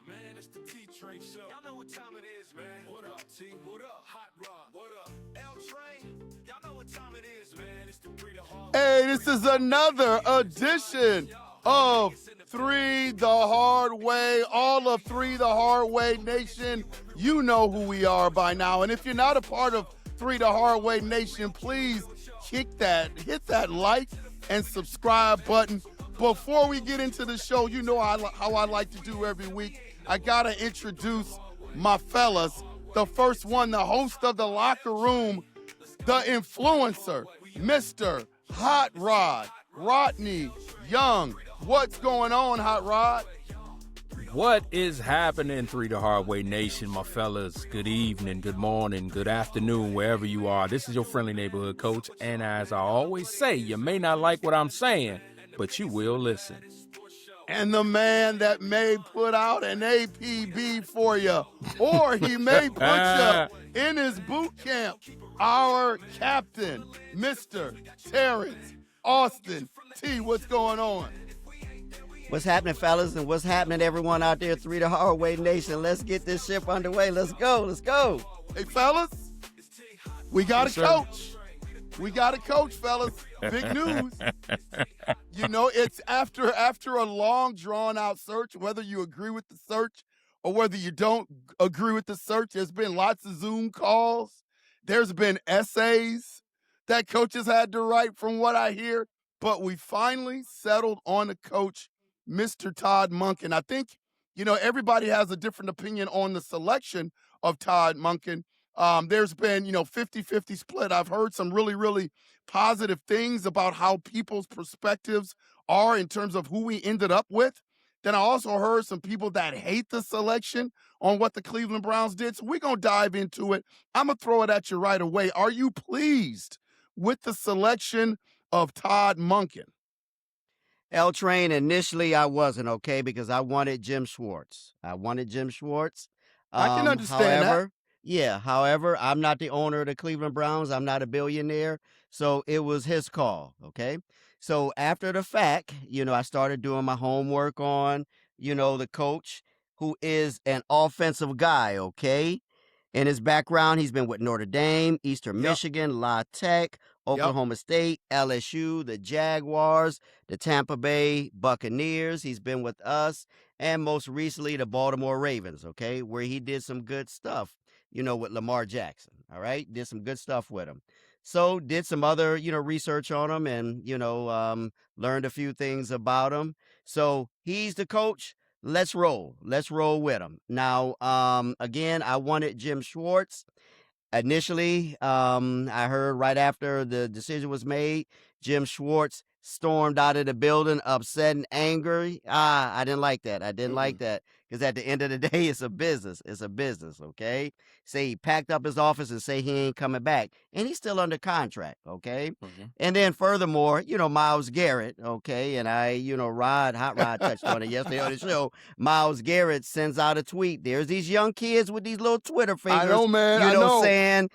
Man, it's the T-Train Show. Y'all know what time it is, man. What up, T? What up? Hot Rod. What up? L-Train. Y'all know what time it is, man. It's the 3 to Hard. Hey, this is another edition of 3 the Hard Way. All of 3 the Hard Way Nation, you know who we are by now. And if you're not a part of 3 the Hard Way Nation, please hit that like and subscribe button. Before we get into the show, you know how I like to do every week. I got to introduce my fellas. The first one, the host of the locker room, the influencer, Mr. Hot Rod, Rodney Young. What's going on, Hot Rod? What is happening, 3 the Hard Way Nation, my fellas? Good evening, good morning, good afternoon, wherever you are. This is your friendly neighborhood coach, and as I always say, you may not like what I'm saying, but you will listen. And the man that may put out an APB for you, or he may put you in his boot camp, our captain, Mr. Terrence Austin T. What's going on? What's happening, fellas, and what's happening, everyone out there, 3 the Hard Way Nation? Let's get this ship underway. Let's go. Let's go. Hey, fellas, we got a coach. We got a coach, fellas. Big news. You know, it's after a long, drawn-out search, whether you agree with the search or whether you don't agree with the search, there's been lots of Zoom calls. There's been essays that coaches had to write from what I hear. But we finally settled on a coach, Mr. Todd Monken. I think, you know, everybody has a different opinion on the selection of Todd Monken. There's been, 50-50 split. I've heard some really, really positive things about how people's perspectives are in terms of who we ended up with. Then I also heard some people that hate the selection on what the Cleveland Browns did. So we're going to dive into it. I'm going to throw it at you right away. Are you pleased with the selection of Todd Monken? L-Train, initially I wasn't, okay, because I wanted Jim Schwartz. I can understand that. However, I'm not the owner of the Cleveland Browns. I'm not a billionaire. So it was his call, okay? So after the fact, I started doing my homework on, the coach who is an offensive guy, okay? In his background, he's been with Notre Dame, Eastern Michigan, La Tech, Oklahoma State, LSU, the Jaguars, the Tampa Bay Buccaneers. He's been with us, and most recently the Baltimore Ravens, okay, where he did some good stuff, with Lamar Jackson, all right? Did some good stuff with him. So did some other, research on him and, learned a few things about him. So he's the coach. Let's roll. Let's roll with him. Now, again, I wanted Jim Schwartz. Initially, I heard right after the decision was made, Jim Schwartz stormed out of the building, upset and angry. I didn't like that. I didn't like that because at the end of the day, it's a business. It's a business, okay? Say he packed up his office and say he ain't coming back, and he's still under contract, okay? Mm-hmm. And then furthermore, Myles Garrett, okay, and Hot Rod touched on it yesterday on the show. Myles Garrett sends out a tweet. There's these young kids with these little Twitter fingers. I know, man. I know. saying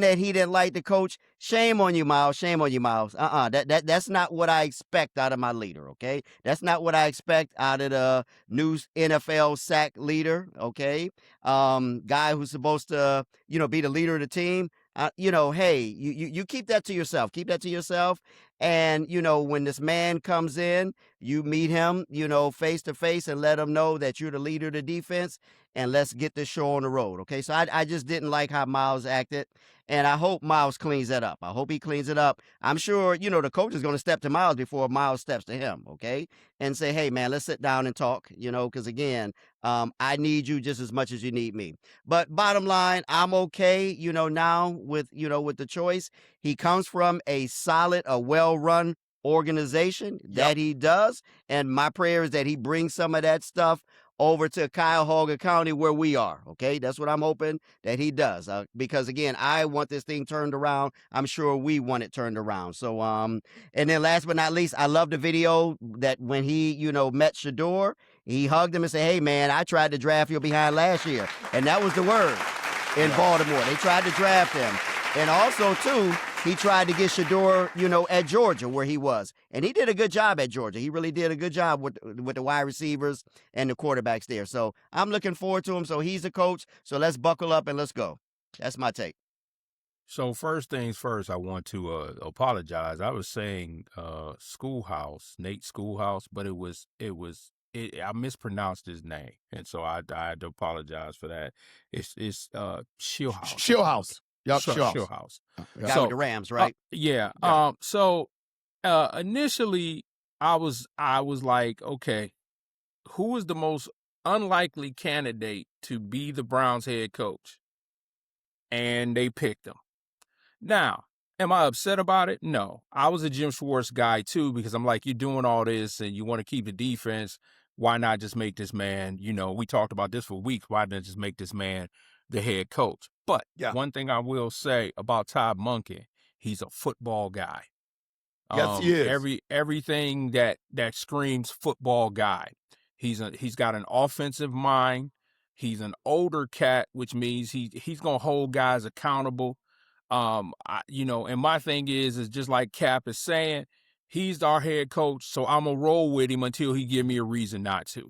that he didn't like the coach. Shame on you, Myles. Shame on you, Myles. That's not what I expect out of my leader, okay? That's not what I expect out of the new NFL sack leader, okay? Guy who's supposed to, be the leader of the team. Hey, you keep that to yourself. Keep that to yourself. And, when this man comes in, you meet him, face to face and let him know that you're the leader of the defense and let's get this show on the road. Okay. So I just didn't like how Myles acted. And I hope Myles cleans that up. I hope he cleans it up. I'm sure, the coach is going to step to Myles before Myles steps to him. Okay. And say, hey, man, let's sit down and talk, because again, I need you just as much as you need me. But bottom line, I'm okay, now with the choice. He comes from a solid, a well-run organization that he does. And my prayer is that he brings some of that stuff over to Cuyahoga County where we are, okay? That's what I'm hoping that he does. Because, again, I want this thing turned around. I'm sure we want it turned around. So, and then last but not least, I love the video that when he, met Shador, he hugged him and said, hey, man, I tried to draft you behind last year. And that was the word in Baltimore. They tried to draft him. And also, too, he tried to get Shador, at Georgia where he was. And he did a good job at Georgia. He really did a good job with the wide receivers and the quarterbacks there. So I'm looking forward to him. So he's a coach. So let's buckle up and let's go. That's my take. So first things first, I want to apologize. I was saying Schoolhouse, Nate Schoolhouse, but I mispronounced his name, and so I had to apologize for that. It's Shieldhouse. Shieldhouse. Yep, Shieldhouse. Guy with the Rams, right? Yeah. Yeah. So initially, I was like, okay, who is the most unlikely candidate to be the Browns head coach? And they picked him. Now, am I upset about it? No. I was a Jim Schwartz guy too, because I'm like, you're doing all this and you want to keep the defense. Why not just make this man, we talked about this for weeks. Why not just make this man the head coach? But one thing I will say about Todd Monken, he's a football guy. Yes, he is. Everything that screams football guy. He's got an offensive mind. He's an older cat, which means he's gonna hold guys accountable. And my thing is just like Cap is saying, he's our head coach, so I'm gonna roll with him until he give me a reason not to.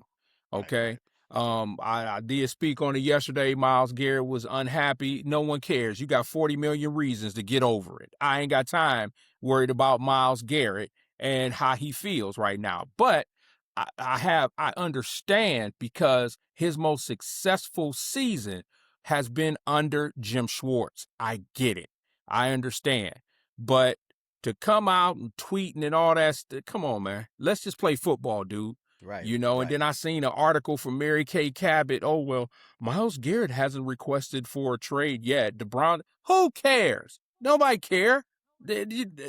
Okay. Right. I did speak on it yesterday. Myles Garrett was unhappy. No one cares. You got 40 million reasons to get over it. I ain't got time worried about Myles Garrett and how he feels right now. But I understand because his most successful season has been under Jim Schwartz. I get it. I understand. But to come out and tweeting and all that, come on, man. Let's just play football, dude. Right. And then I seen an article from Mary Kay Cabot. Oh, well, Myles Garrett hasn't requested for a trade yet. Who cares? Nobody care.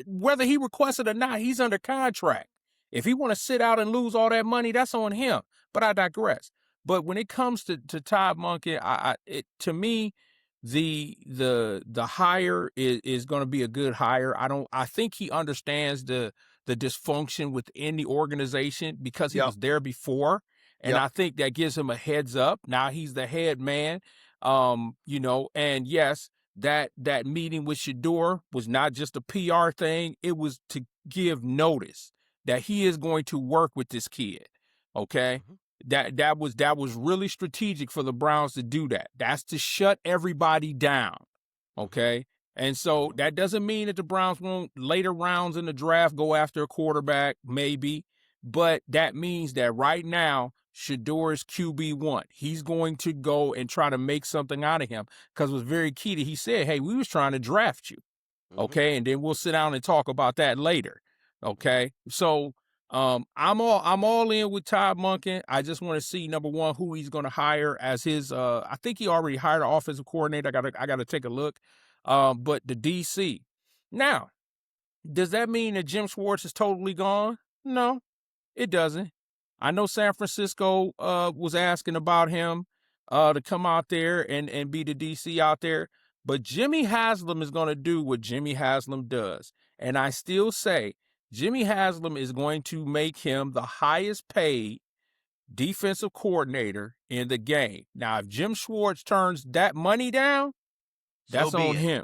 Whether he requested or not, he's under contract. If he want to sit out and lose all that money, that's on him. But I digress. But when it comes to Todd Monken, to me, the hire is going to be a good hire. I think he understands the dysfunction within the organization because he was there before. And I think that gives him a heads up. Now he's the head man. And yes, that meeting with Shador was not just a PR thing. It was to give notice that he is going to work with this kid. Okay. Mm-hmm. That was really strategic for the Browns to do that. That's to shut everybody down. Okay. And so that doesn't mean that the Browns won't later rounds in the draft go after a quarterback, maybe. But that means that right now, Shador is QB1. He's going to go and try to make something out of him because it was very key that he said, hey, we was trying to draft you. Okay. And then we'll sit down and talk about that later. Okay. So I'm all in with Todd Monken. I just want to see, number one, who he's going to hire as his I think he already hired an offensive coordinator. I gotta take a look. But the DC. Now, does that mean that Jim Schwartz is totally gone? No, it doesn't. I know San Francisco was asking about him to come out there and be the DC out there. But Jimmy Haslam is going to do what Jimmy Haslam does. And I still say Jimmy Haslam is going to make him the highest paid defensive coordinator in the game. Now, if Jim Schwartz turns that money down, that's on him.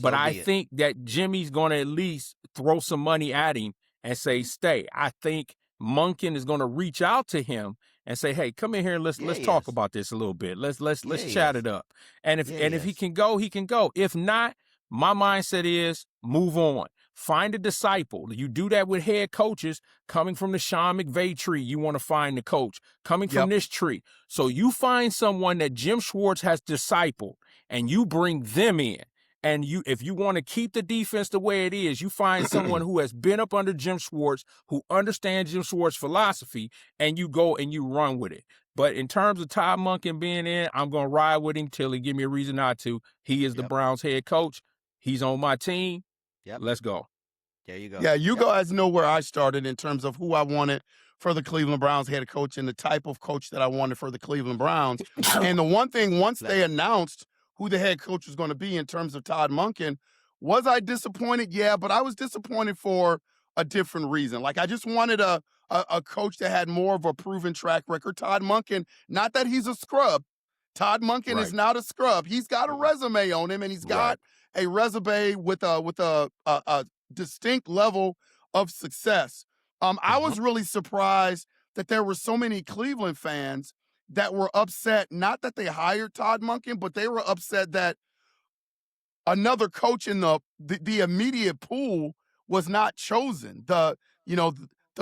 But I think that Jimmy's going to at least throw some money at him and say, stay. I think Monken is going to reach out to him and say, hey, come in here and let's talk about this a little bit. Let's chat it up. And if he can go, he can go. If not, my mindset is move on. Find a disciple. You do that with head coaches coming from the Sean McVay tree. You want to find the coach coming from this tree. So you find someone that Jim Schwartz has discipled and you bring them in. And if you want to keep the defense the way it is, you find someone who has been up under Jim Schwartz, who understands Jim Schwartz philosophy, and you go and you run with it. But in terms of Todd Monken being in, I'm going to ride with him till he give me a reason not to. He is the Browns head coach. He's on my team. Let's go. There you go. Yeah, you guys know where I started in terms of who I wanted for the Cleveland Browns head coach and the type of coach that I wanted for the Cleveland Browns. And the one thing, once they announced who the head coach was going to be in terms of Todd Monken, was I disappointed? Yeah, but I was disappointed for a different reason. Like, I just wanted a coach that had more of a proven track record. Todd Monken, not that he's a scrub. Todd Monken is not a scrub. He's got a resume on him, and he's got a resume with a distinct level of success. I was really surprised that there were so many Cleveland fans that were upset, not that they hired Todd Monken, but they were upset that another coach in the immediate pool was not chosen. The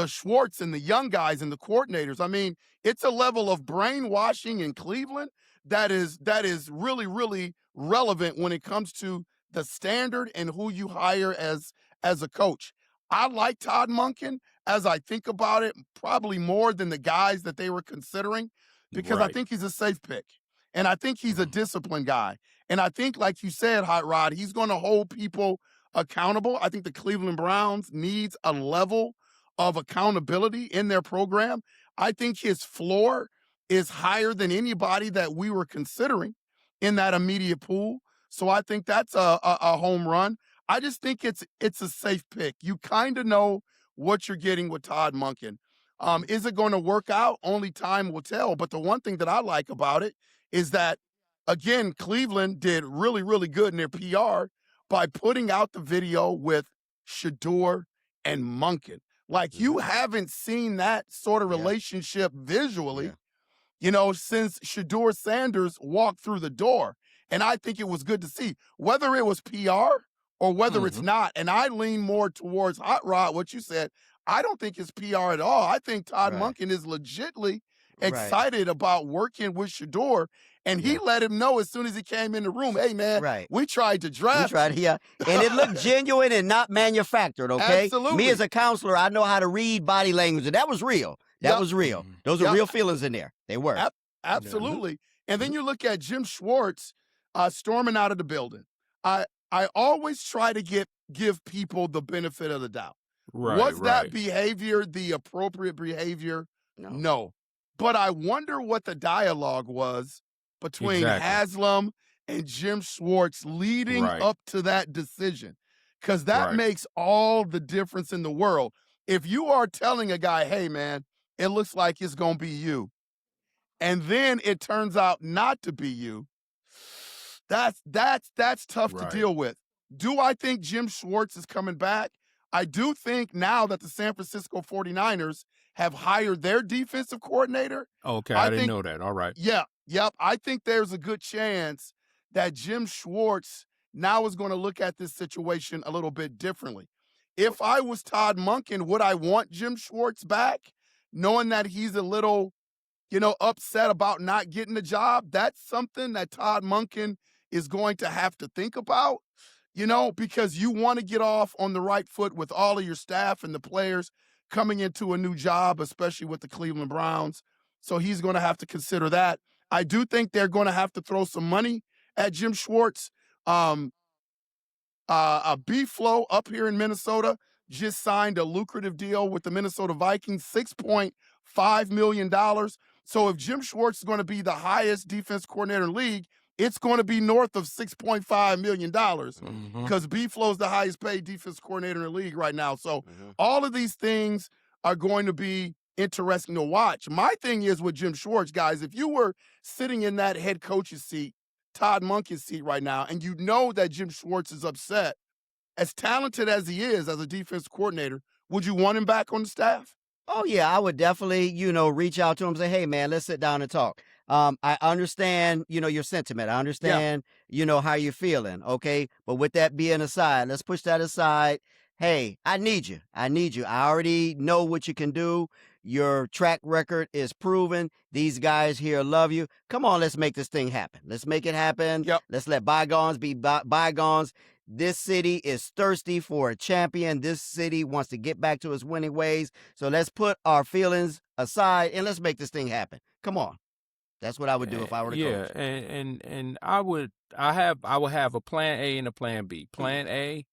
Schwartz and the young guys and the coordinators. I mean, it's a level of brainwashing in Cleveland that is really, really relevant when it comes to the standard and who you hire as a coach. I like Todd Monken as I think about it, probably more than the guys that they were considering, because I think he's a safe pick. And I think he's a disciplined guy. And I think, like you said, Hot Rod, he's going to hold people accountable. I think the Cleveland Browns needs a level of accountability in their program. I think his floor is higher than anybody that we were considering in that immediate pool. So I think that's a home run. I just think it's a safe pick. You kind of know what you're getting with Todd Monken. Is it going to work out? Only time will tell. But the one thing that I like about it is that, again, Cleveland did really, really good in their PR by putting out the video with Shador and Monken. Like, you haven't seen that sort of relationship visually, since Shador Sanders walked through the door. And I think it was good to see, whether it was PR or whether it's not. And I lean more towards Hot Rod, what you said. I don't think it's PR at all. I think Todd Monken is legitimately excited about working with Shador. And he let him know as soon as he came in the room, hey, man, we tried to draft. And it looked genuine and not manufactured, okay? Absolutely. Me as a counselor, I know how to read body language, and that was real. That was real. Those are real feelings in there. They were. Absolutely. And then you look at Jim Schwartz storming out of the building. I always try to give people the benefit of the doubt. Was that behavior the appropriate behavior? No. But I wonder what the dialogue was between Haslam and Jim Schwartz leading up to that decision, because that makes all the difference in the world. If you are telling a guy, hey, man, it looks like it's going to be you, and then it turns out not to be you, that's tough to deal with. Do I think Jim Schwartz is coming back? I do think now that the San Francisco 49ers have hired their defensive coordinator. Okay, I didn't know that. All right. Yep. I think there's a good chance that Jim Schwartz now is going to look at this situation a little bit differently. If I was Todd Monken, would I want Jim Schwartz back, knowing that he's a little, upset about not getting the job? That's something that Todd Monken is going to have to think about, because you want to get off on the right foot with all of your staff and the players coming into a new job, especially with the Cleveland Browns. So he's going to have to consider that. I do think they're going to have to throw some money at Jim Schwartz. B-Flow up here in Minnesota just signed a lucrative deal with the Minnesota Vikings, $6.5 million. So if Jim Schwartz is going to be the highest defense coordinator in the league, it's going to be north of $6.5 million, because B-Flow is the highest paid defense coordinator in the league right now. So all of these things are going to be interesting to watch. My thing is with Jim Schwartz, guys, if you were sitting in that head coach's seat, Todd Monken's seat right now, and you know that Jim Schwartz is upset, as talented as he is as a defense coordinator, would you want him back on the staff? Oh, yeah, I would definitely, reach out to him and say, hey, man, let's sit down and talk. I understand, your sentiment. I understand, how you're feeling, okay? But with that being aside, let's push that aside. Hey, I need you. I already know what you can do. Your track record is proven. These guys here love you. Come on, let's make this thing happen. Let's make it happen. Let's let bygones be bygones. This city is thirsty for a champion. This city wants to get back to its winning ways. So let's put our feelings aside and let's make this thing happen. Come on. That's what I would do if I were the coach. Yeah, and I would have a plan A and a plan B. Plan A,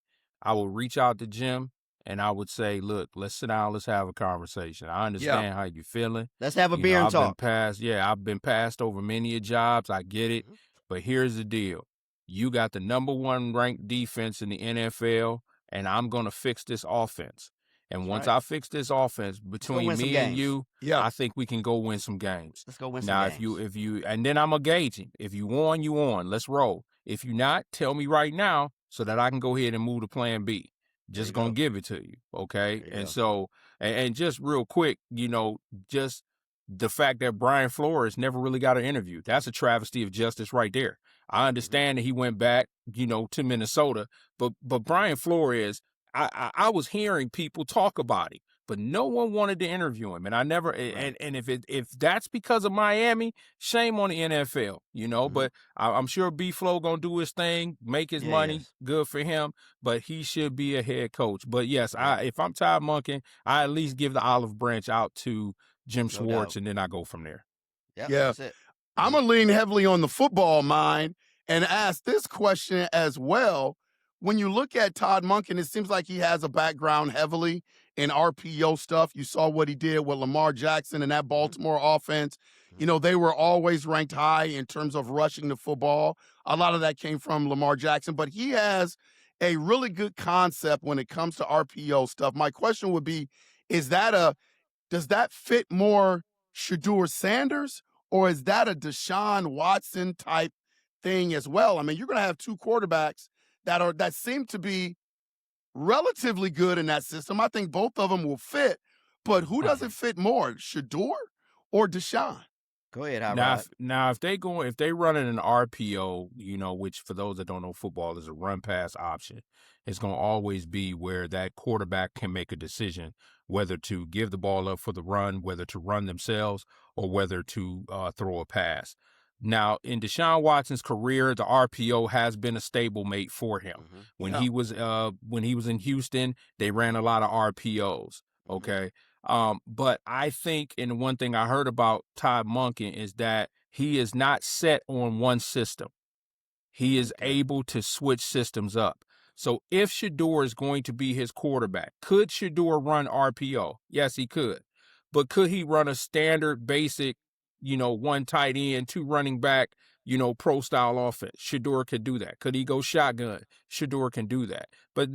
I will reach out to Jim and I would say, look, let's sit down, let's have a conversation. I understand how you're feeling. Let's have a beer and talk. I've been passed over many jobs. I get it. But here's the deal. You got the number 1 ranked defense in the NFL, and I'm going to fix this offense. And once I fix this offense between me and you, I think we can go win some games. Let's go win some games. Now, if you, and then I'm going to gauge him. If you on, you on. Let's roll. If you not, tell me right now so that I can go ahead and move to plan B. There Just you gonna go. give it to you, okay? There you And go. so, and just real quick, just the fact that Brian Flores never really got an interview, that's a travesty of justice right there. I understand that he went back, to Minnesota, but Brian Flores, I was hearing people talk about him, but no one wanted to interview him, and I never. Right. And if that's because of Miami, shame on the NFL, But I'm sure B Flow gonna do his thing, make his Yeah, money, yes. good for him. But he should be a head coach. But yes, Yep. if I'm Todd Monken, I at least give the olive branch out to Jim No Schwartz, doubt. and then I go from there. Yep, Yeah. that's it. I'm going to lean heavily on the football mind and ask this question as well. When you look at Todd Monken, it seems like he has a background heavily in RPO stuff. You saw what he did with Lamar Jackson and that Baltimore offense. They were always ranked high in terms of rushing the football. A lot of that came from Lamar Jackson, but he has a really good concept when it comes to RPO stuff. My question would be, does that fit more Shedeur Sanders, or is that a Deshaun Watson type thing as well? I mean, you're going to have two quarterbacks that seem to be relatively good in that system. I think both of them will fit, but who does it fit more, Shedeur or Deshaun? Go ahead, Hot Now, Rod. if they running an RPO, which for those that don't know football is a run pass option, it's going to always be where that quarterback can make a decision whether to give the ball up for the run, whether to run themselves, or whether to throw a pass. Now, in Deshaun Watson's career, the RPO has been a stablemate for him. When he was in Houston, they ran a lot of RPOs. Okay. But I think, and one thing I heard about Todd Monken is that he is not set on one system. He is able to switch systems up. So if Shedeur is going to be his quarterback, could Shedeur run RPO? Yes, he could. But could he run a standard, basic, one tight end, two running back, pro style offense? Shedeur could do that. Could he go shotgun? Shedeur can do that. But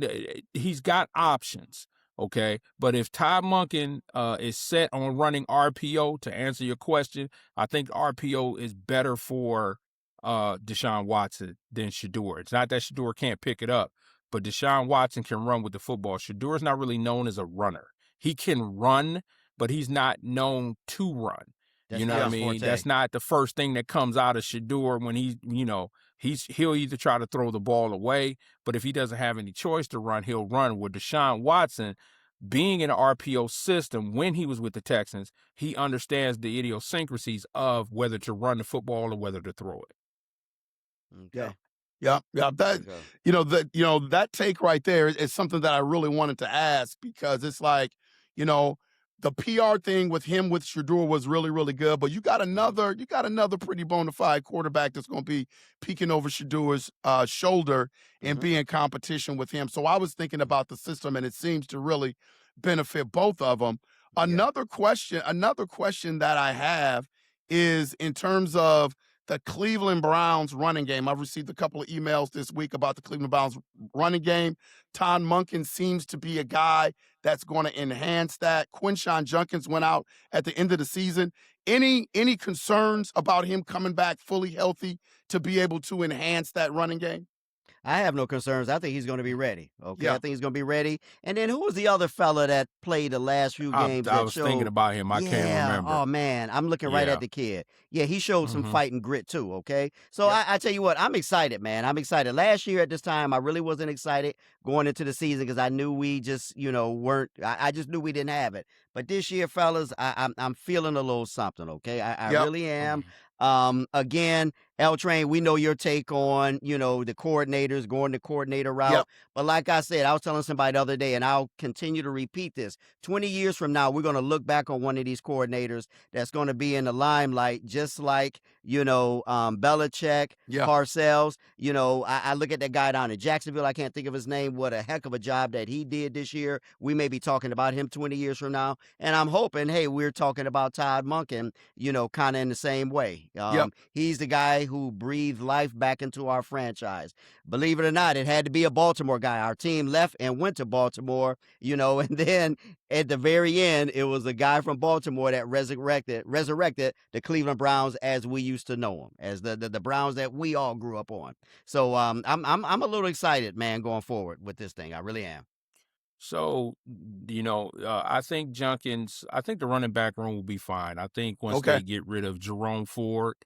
he's got options. Okay, but if Todd Monken is set on running RPO, to answer your question, I think RPO is better for Deshaun Watson than Shedeur. It's not that Shedeur can't pick it up, but Deshaun Watson can run with the football. Shedeur is not really known as a runner. He can run, but he's not known to run. That's You know not what I his mean? forte. That's not the first thing that comes out of Shedeur when he'll either try to throw the ball away, but if he doesn't have any choice to run, he'll run. With Deshaun Watson, being in an RPO system when he was with the Texans, he understands the idiosyncrasies of whether to run the football or whether to throw it. Okay. Yeah. There That you go. that take right there is something that I really wanted to ask, because it's like, the PR thing with him with Shedeur was really, really good, but you got another pretty bona fide quarterback that's going to be peeking over Shedeur's shoulder and be in competition with him. So I was thinking about the system, and it seems to really benefit both of them. Another question that I have is in terms of the Cleveland Browns running game. I've received a couple of emails this week about the Cleveland Browns running game. Todd Monken seems to be a guy that's going to enhance that. Quinshon Judkins went out at the end of the season. Any concerns about him coming back fully healthy to be able to enhance that running game? I have no concerns. I think he's going to be ready. Okay, Yeah. I think he's going to be ready. And then who was the other fella that played the last few games? I that was showed, thinking about him. I can't remember. Oh man, I'm looking right Yeah. at the kid. Yeah, he showed some fight and grit too. Okay, so I tell you what, I'm excited, man. I'm excited. Last year at this time, I really wasn't excited going into the season because I knew we just, weren't. I just knew we didn't have it. But this year, fellas, I'm feeling a little something. Okay, I really am. Again, L Train, we know your take on, the coordinators going the coordinator route. Yep. But like I said, I was telling somebody the other day, and I'll continue to repeat this. 20 years from now, we're going to look back on one of these coordinators that's going to be in the limelight, just like, Belichick, Parcells. I look at that guy down in Jacksonville. I can't think of his name. What a heck of a job that he did this year. We may be talking about him 20 years from now. And I'm hoping, hey, we're talking about Todd Monken, kind of in the same way. He's the guy who breathed life back into our franchise. Believe it or not, it had to be a Baltimore guy. Our team left and went to Baltimore, and then at the very end, it was a guy from Baltimore that resurrected the Cleveland Browns as we used to know them, as the Browns that we all grew up on. So I'm a little excited, man, going forward with this thing. I really am. So, I think the running back room will be fine. I think once Okay. they get rid of Jerome Ford,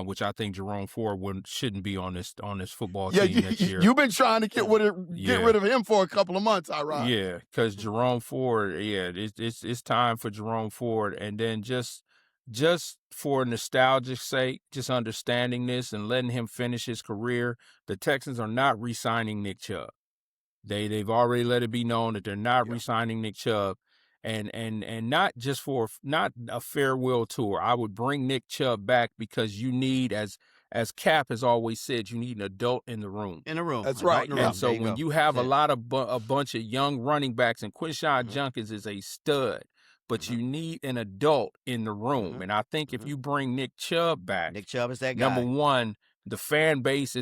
which I think Jerome Ford shouldn't be on this football Yeah, team next year. you've been trying to get rid of him for a couple of months, Rod. Yeah, because Jerome Ford, it's time for Jerome Ford, and then just for nostalgia's sake, just understanding this and letting him finish his career, the Texans are not re-signing Nick Chubb. They've already let it be known that they're not re-signing Nick Chubb, and not just not a farewell tour. I would bring Nick Chubb back because you need, as Cap has always said, you need an adult in the room. That's right. And so when you have a lot of a bunch of young running backs, and Quinshon Judkins is a stud, but you need an adult in the room. And I think if you bring Nick Chubb back, Nick Chubb is that guy. Number one, the fan base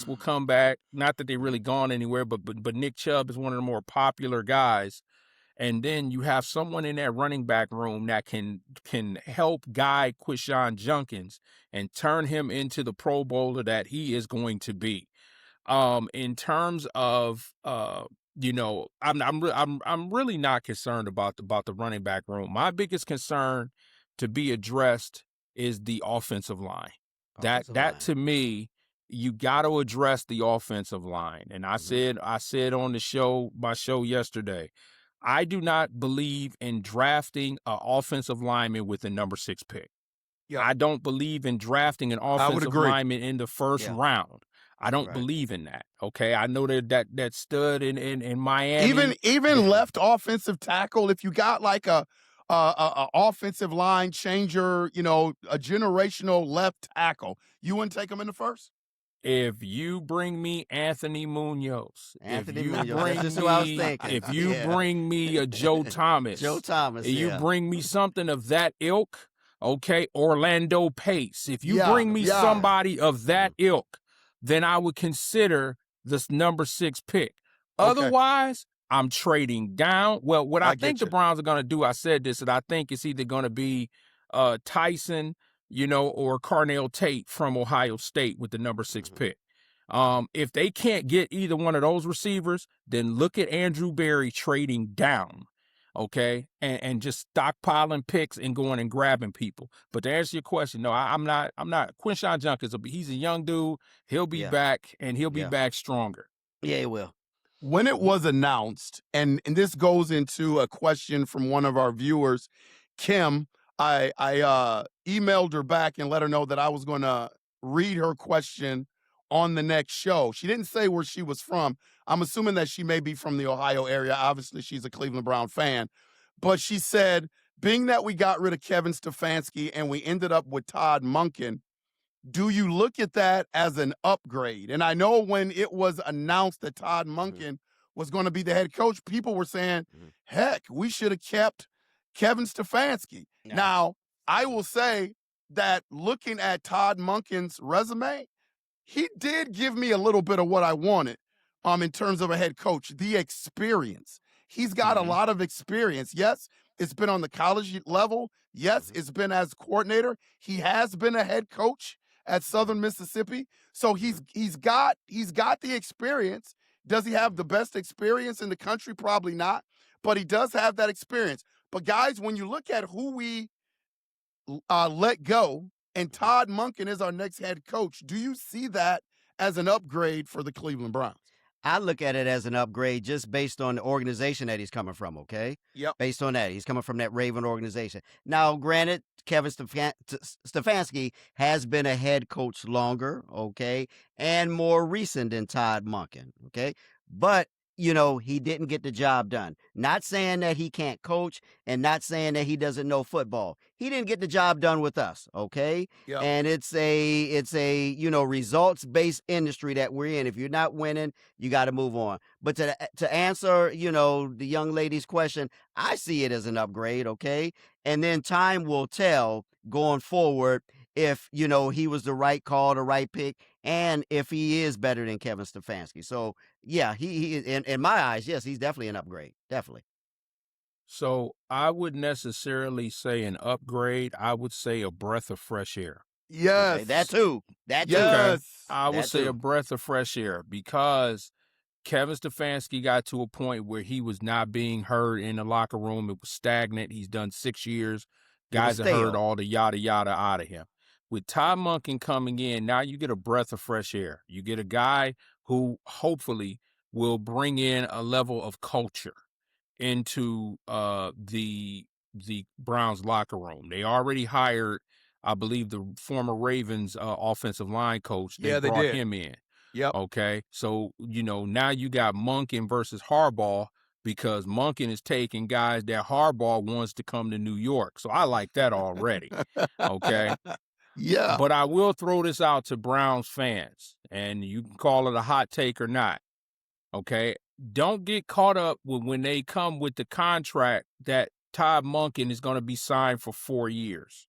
will come back. Not that they're really gone anywhere, but Nick Chubb is one of the more popular guys. And then you have someone in that running back room that can help guide Quinshon Judkins and turn him into the Pro Bowler that he is going to be. In terms of I'm really not concerned about the running back room. My biggest concern to be addressed is the offensive line. That to me, you got to address the offensive line. And I said on my show yesterday, I do not believe in drafting an offensive lineman with the number 6 pick. Yep. I don't believe in drafting an offensive lineman in the first round. I don't believe in that. Okay, I know that stud in Miami, even left offensive tackle. If you got like a offensive line changer, a generational left tackle, you wouldn't take him in the first. If you bring me Anthony Munoz, that's just who I was thinking. If you bring me a Joe Thomas, you bring me something of that ilk, okay, Orlando Pace. If you bring me somebody of that ilk, then I would consider this number 6 pick. Okay. Otherwise, I'm trading down. Well, what I think the Browns are going to do, I said this, and I think it's either going to be Tyson, or Carnell Tate from Ohio State with the number 6 pick. If they can't get either one of those receivers, then look at Andrew Berry trading down, okay, and just stockpiling picks and going and grabbing people. But to answer your question, no, I'm not. Quinshon Judkins, he's a young dude. He'll be back, and he'll be back stronger. Yeah, he will. When it was announced, and this goes into a question from one of our viewers, Kim, I emailed her back and let her know that I was going to read her question on the next show. She didn't say where she was from. I'm assuming that she may be from the Ohio area. Obviously, she's a Cleveland Brown fan. But she said, being that we got rid of Kevin Stefanski and we ended up with Todd Monken, do you look at that as an upgrade? And I know when it was announced that Todd Monken was going to be the head coach, people were saying, heck, we should have kept Kevin Stefanski. No. Now, I will say that looking at Todd Monken's resume, he did give me a little bit of what I wanted in terms of a head coach, the experience. He's got a lot of experience. Yes, it's been on the college level. Yes, it's been as coordinator. He has been a head coach at Southern Mississippi. So he's got the experience. Does he have the best experience in the country? Probably not. But he does have that experience. But guys, when you look at who we let go, and Todd Monken is our next head coach, do you see that as an upgrade for the Cleveland Browns? I look at it as an upgrade just based on the organization that he's coming from, okay? Yep. Based on that. He's coming from that Raven organization. Now, granted, Kevin Stefanski has been a head coach longer, okay, and more recent than Todd Monken, okay? But, he didn't get the job done. Not saying that he can't coach and not saying that he doesn't know football. He didn't get the job done with us, okay? Yep. And it's a results-based industry that we're in. If you're not winning, you got to move on. But to answer, the young lady's question, I see it as an upgrade, okay? And then time will tell going forward if, you know, he was the right call, the right pick, and if he is better than Kevin Stefanski. So, yeah, he in my eyes, yes, he's definitely an upgrade. Definitely. So I wouldn't necessarily say an upgrade. I would say a breath of fresh air. Yes. Okay, that too. That too. Yes. I would That say too. a breath of fresh air because Kevin Stefanski got to a point where he was not being heard in the locker room. It was stagnant. He's done 6 years. Guys have heard stale. all the yada yada out of him. With Todd Monken coming in, now you get a breath of fresh air. You get a guy who hopefully will bring in a level of culture into the Browns locker room. They already hired, I believe, the former Ravens offensive line coach. They They brought did. him in. Yep. Okay, so now you got Monken versus Harbaugh because Monken is taking guys that Harbaugh wants to come to New York. So I like that already. Okay. Yeah. But I will throw this out to Browns fans, and you can call it a hot take or not. Okay. Don't get caught up with when they come with the contract that Todd Monken is going to be signed for 4 years.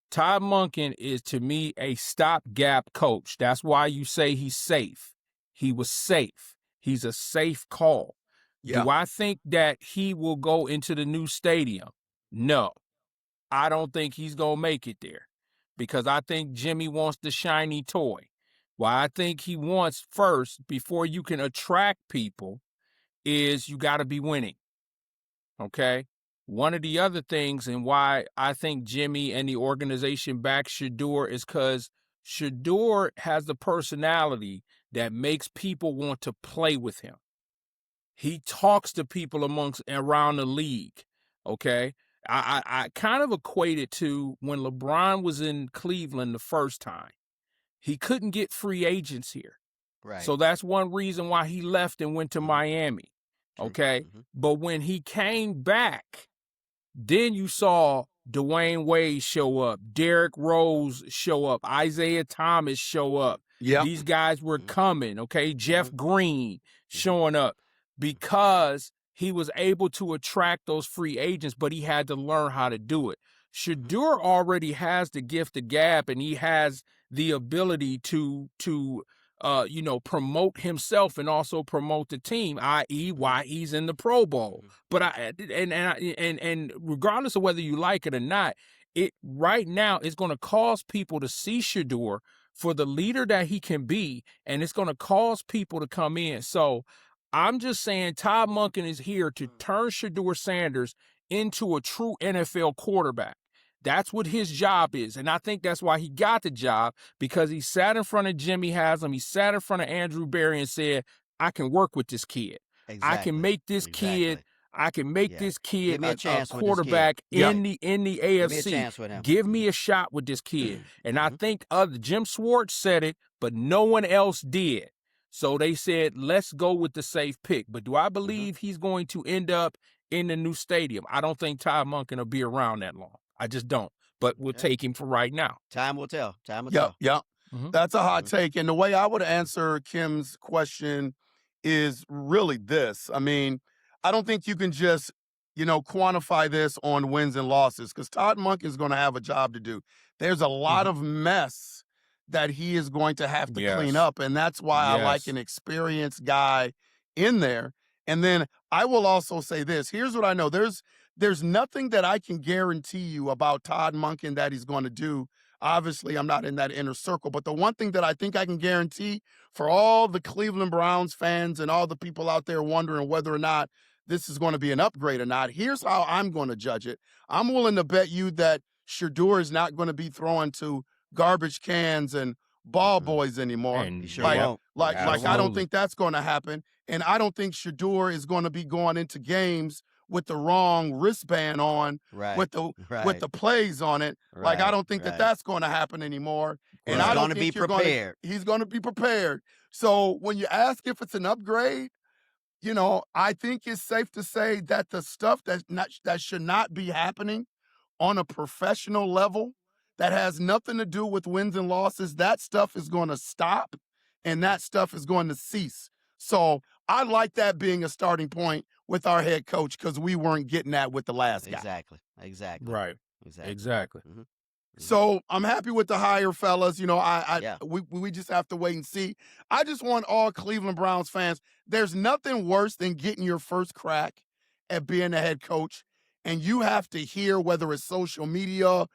Todd Monken is, to me, a stopgap coach. That's why you say he's safe. He was safe. He's a safe call. Yeah. Do I think that he will go into the new stadium? No. I don't think he's going to make it there because I think Jimmy wants the shiny toy. What I think he wants first, before you can attract people, is you got to be winning. Okay? One of the other things and why I think Jimmy and the organization back Shador is because Shador has the personality that makes people want to play with him. He talks to people around the league. Okay? I kind of equate it to when LeBron was in Cleveland the first time. He couldn't get free agents here. Right. So that's one reason why he left and went to Miami. Okay? But when he came back, then you saw Dwayne Wade show up, Derrick Rose show up, Isaiah Thomas show up. Yeah. These guys were coming, okay? Jeff Green showing up because he was able to attract those free agents, but he had to learn how to do it. Shador already has the gift of gab, and he has the ability to promote himself and also promote the team, i.e., why he's in the Pro Bowl. But and regardless of whether you like it or not, it right now is going to cause people to see Shador for the leader that he can be, and it's going to cause people to come in. So I'm just saying Todd Monken is here to turn Shador Sanders into a true NFL quarterback. That's what his job is. And I think that's why he got the job, because he sat in front of Jimmy Haslam. He sat in front of Andrew Berry and said, I can work with this kid. Exactly. I can make this kid. I can make this kid a quarterback in the AFC. Give me a chance with him. Give me a shot with this kid. And I think Jim Schwartz said it, but no one else did. So they said, let's go with the safe pick. But do I believe he's going to end up in the new stadium? I don't think Todd Monken will be around that long. I just don't. But we'll take him for right now. Time will tell. Time will tell. Yep. That's a hot take. And the way I would answer Kim's question is really this. I mean, I don't think you can just, quantify this on wins and losses, because Todd Monken is going to have a job to do. There's a lot of mess that he is going to have to clean up. And that's why I like an experienced guy in there. And then I will also say this. Here's what I know. There's nothing that I can guarantee you about Todd Monken that he's going to do. Obviously, I'm not in that inner circle. But the one thing that I think I can guarantee for all the Cleveland Browns fans and all the people out there wondering whether or not this is going to be an upgrade or not, here's how I'm going to judge it. I'm willing to bet you that Shador is not going to be throwing to garbage cans and ball boys anymore. And I don't think that's going to happen. And I don't think Shador is going to be going into games with the wrong wristband on, with the plays on it. Like, I don't think that's going to happen anymore. And I don't think he's going to be prepared. So when you ask if it's an upgrade, I think it's safe to say that the stuff that should not be happening on a professional level, that has nothing to do with wins and losses, that stuff is going to stop, and that stuff is going to cease. So I like that being a starting point with our head coach, because we weren't getting that with the last guy. Exactly. Right. Exactly. So I'm happy with the hire, fellas. You know, Yeah. we just have to wait and see. I just want all Cleveland Browns fans. There's nothing worse than getting your first crack at being a head coach, and you have to hear, whether it's social media,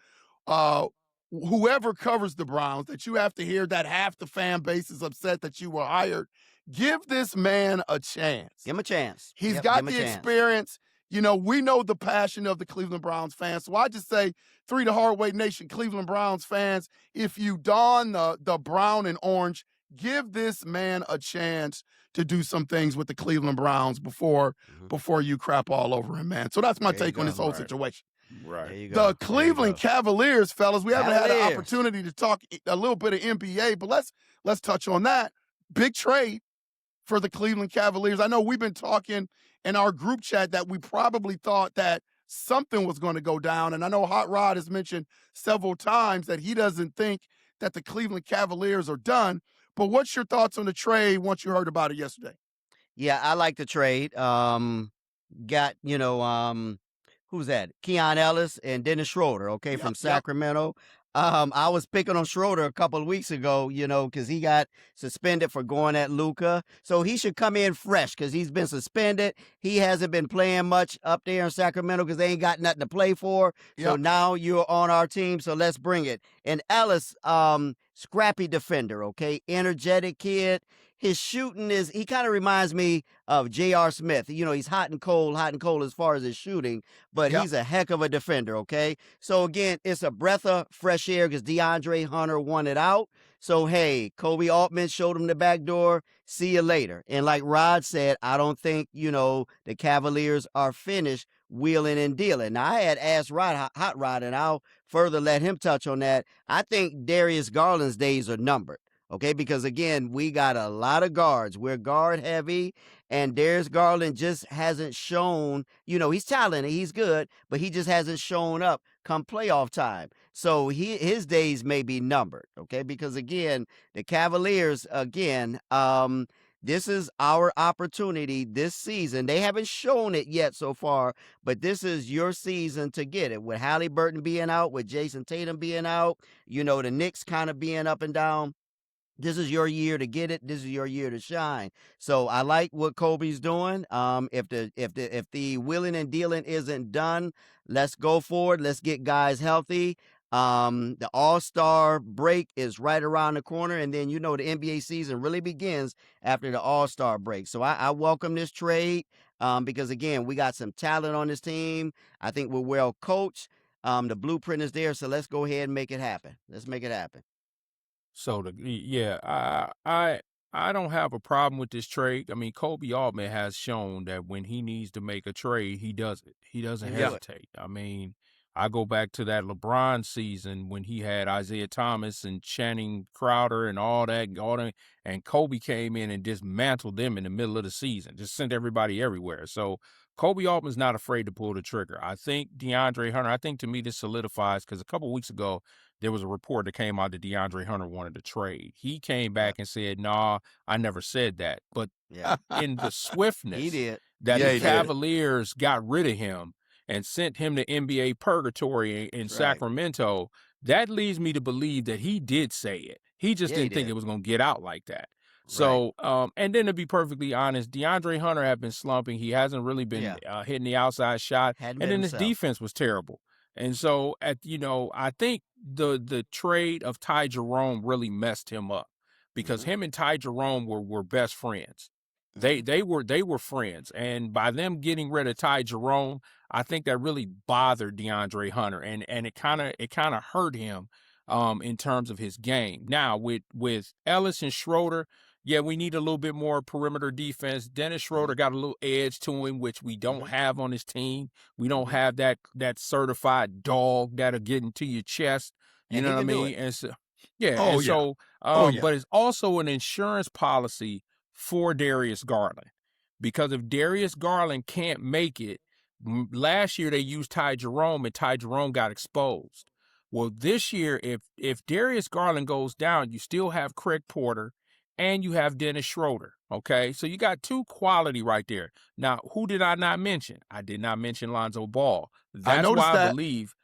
uh, whoever covers the Browns, that you have to hear that half the fan base is upset that you were hired. Give this man a chance. Give him a chance. He's Yep, got give him a the chance. experience. You know, we know the passion of the Cleveland Browns fans. So I just say, Three the Hard Way Nation, Cleveland Browns fans, if you don the brown and orange, give this man a chance to do some things with the Cleveland Browns before you crap all over him, man. So that's my There you take on go. this whole Right. situation. Right. There you go. The Cleveland Cavaliers, fellas, we haven't had an Cavaliers. opportunity to talk a little bit of NBA, but let's touch on that. Big trade for the Cleveland Cavaliers. I know we've been talking in our group chat that we probably thought that something was going to go down. And I know Hot Rod has mentioned several times that he doesn't think that the Cleveland Cavaliers are done. But what's your thoughts on the trade once you heard about it yesterday? Yeah, I like the trade. Got, who's that? Keon Ellis and Dennis Schroeder, okay, Yep, from yep. Sacramento. I was picking on Schroeder a couple of weeks ago, because he got suspended for going at Luka. So he should come in fresh because he's been suspended. He hasn't been playing much up there in Sacramento because they ain't got nothing to play for. So Yep. now you're on our team, so let's bring it. And Ellis, scrappy defender, okay, energetic kid. His shooting he kind of reminds me of J.R. Smith. He's hot and cold as far as his shooting, but Yep. he's a heck of a defender, okay? So, again, it's a breath of fresh air because DeAndre Hunter won it out. So, hey, Kobe Altman showed him the back door. See you later. And like Rod said, I don't think, the Cavaliers are finished wheeling and dealing. Now, I had asked Hot Rod, and I'll further let him touch on that. I think Darius Garland's days are numbered. Okay, because again, we got a lot of guards. We're guard heavy, and Darius Garland just hasn't shown, he's talented, he's good, but he just hasn't shown up come playoff time. So his days may be numbered, okay? Because again, the Cavaliers, this is our opportunity this season. They haven't shown it yet so far, but this is your season to get it. With Halliburton being out, with Jason Tatum being out, the Knicks kind of being up and down. This is your year to get it. This is your year to shine. So I like what Kobe's doing. If the willing and dealing isn't done, let's go for it. Let's get guys healthy. The All-Star break is right around the corner, and then the NBA season really begins after the All-Star break. So I welcome this trade because again, we got some talent on this team. I think we're well coached. The blueprint is there, so let's go ahead and make it happen. Let's make it happen. So I don't have a problem with this trade. I mean, Kobe Altman has shown that when he needs to make a trade, he does it. He doesn't Yeah. hesitate. I mean, I go back to that LeBron season when he had Isaiah Thomas and Channing Crowder and all that, and Kobe came in and dismantled them in the middle of the season, just sent everybody everywhere. So Kobe Altman's not afraid to pull the trigger. I think DeAndre Hunter, to me this solidifies, because a couple weeks ago, there was a report that came out that DeAndre Hunter wanted to trade. He came back and said, "Nah, I never said that." But Yeah, in the swiftness he did. that Yeah, the he did. Cavaliers got rid of him and sent him to NBA purgatory in That's right. Sacramento, that leads me to believe that he did say it. He just Yeah, he didn't think did. it was going to get out like that. So, and then to be perfectly honest, DeAndre Hunter had been slumping. He hasn't really been hitting the outside shot. Hadn't And been then his himself. defense was terrible. And so, I think the trade of Ty Jerome really messed him up, because him and Ty Jerome were best friends. They were friends, and by them getting rid of Ty Jerome, I think that really bothered DeAndre Hunter, and it kind of hurt him in terms of his game. Now with Ellis and Schroeder, yeah, we need a little bit more perimeter defense. Dennis Schroeder got a little edge to him, which we don't have on his team. We don't have that certified dog that'll get into your chest. You And know he what I can do mean? it. And so, yeah, Oh, and yeah. so, Oh, yeah. but it's also an insurance policy for Darius Garland, because if Darius Garland can't make it, last year they used Ty Jerome, and Ty Jerome got exposed. Well, this year, if Darius Garland goes down, you still have Craig Porter and you have Dennis Schroeder. Okay, so you got two quality right there. Now, who did I not mention? I did not mention Lonzo Ball. That's noticed why I that. believe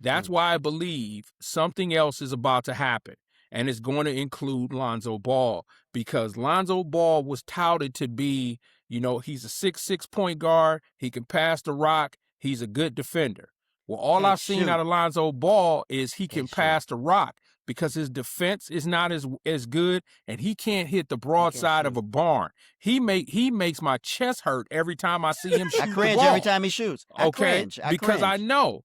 That's why I believe something else is about to happen, and it's going to include Lonzo Ball, because Lonzo Ball was touted to be, he's a 6'6" point guard. He can pass the rock. He's a good defender. Well, all Can't I've seen shoot. out of Lonzo Ball is he can Can't shoot. pass the rock, because his defense is not as good, and he can't hit the broadside of shoot. a barn. He makes my chest hurt every time I see him shoot I the cringe ball. every time he shoots. I cringe. Because I know,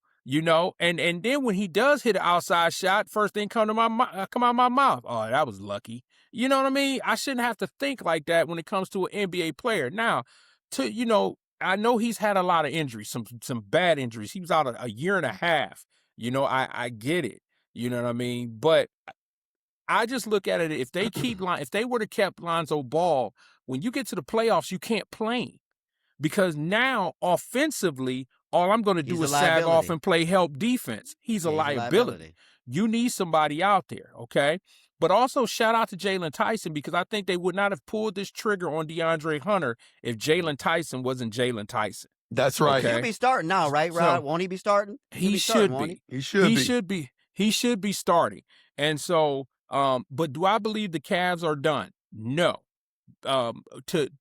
and then when he does hit an outside shot, first thing come out of my mouth, oh, that was lucky. You know what I mean? I shouldn't have to think like that when it comes to an NBA player. Now, I know he's had a lot of injuries, some bad injuries. He was out a year and a half. I get it. You know what I mean? But I just look at it, if they were to kept Lonzo Ball, when you get to the playoffs, you can't play him. Because now, offensively, all I'm going to do is sag off and play help defense. He's a liability. You need somebody out there, okay? But also, shout out to Jalen Tyson, because I think they would not have pulled this trigger on DeAndre Hunter if Jalen Tyson wasn't Jalen Tyson. That's right. He'll be starting now, right, Rod? Won't he be starting? He should be. He should be starting. And so, but do I believe the Cavs are done? No.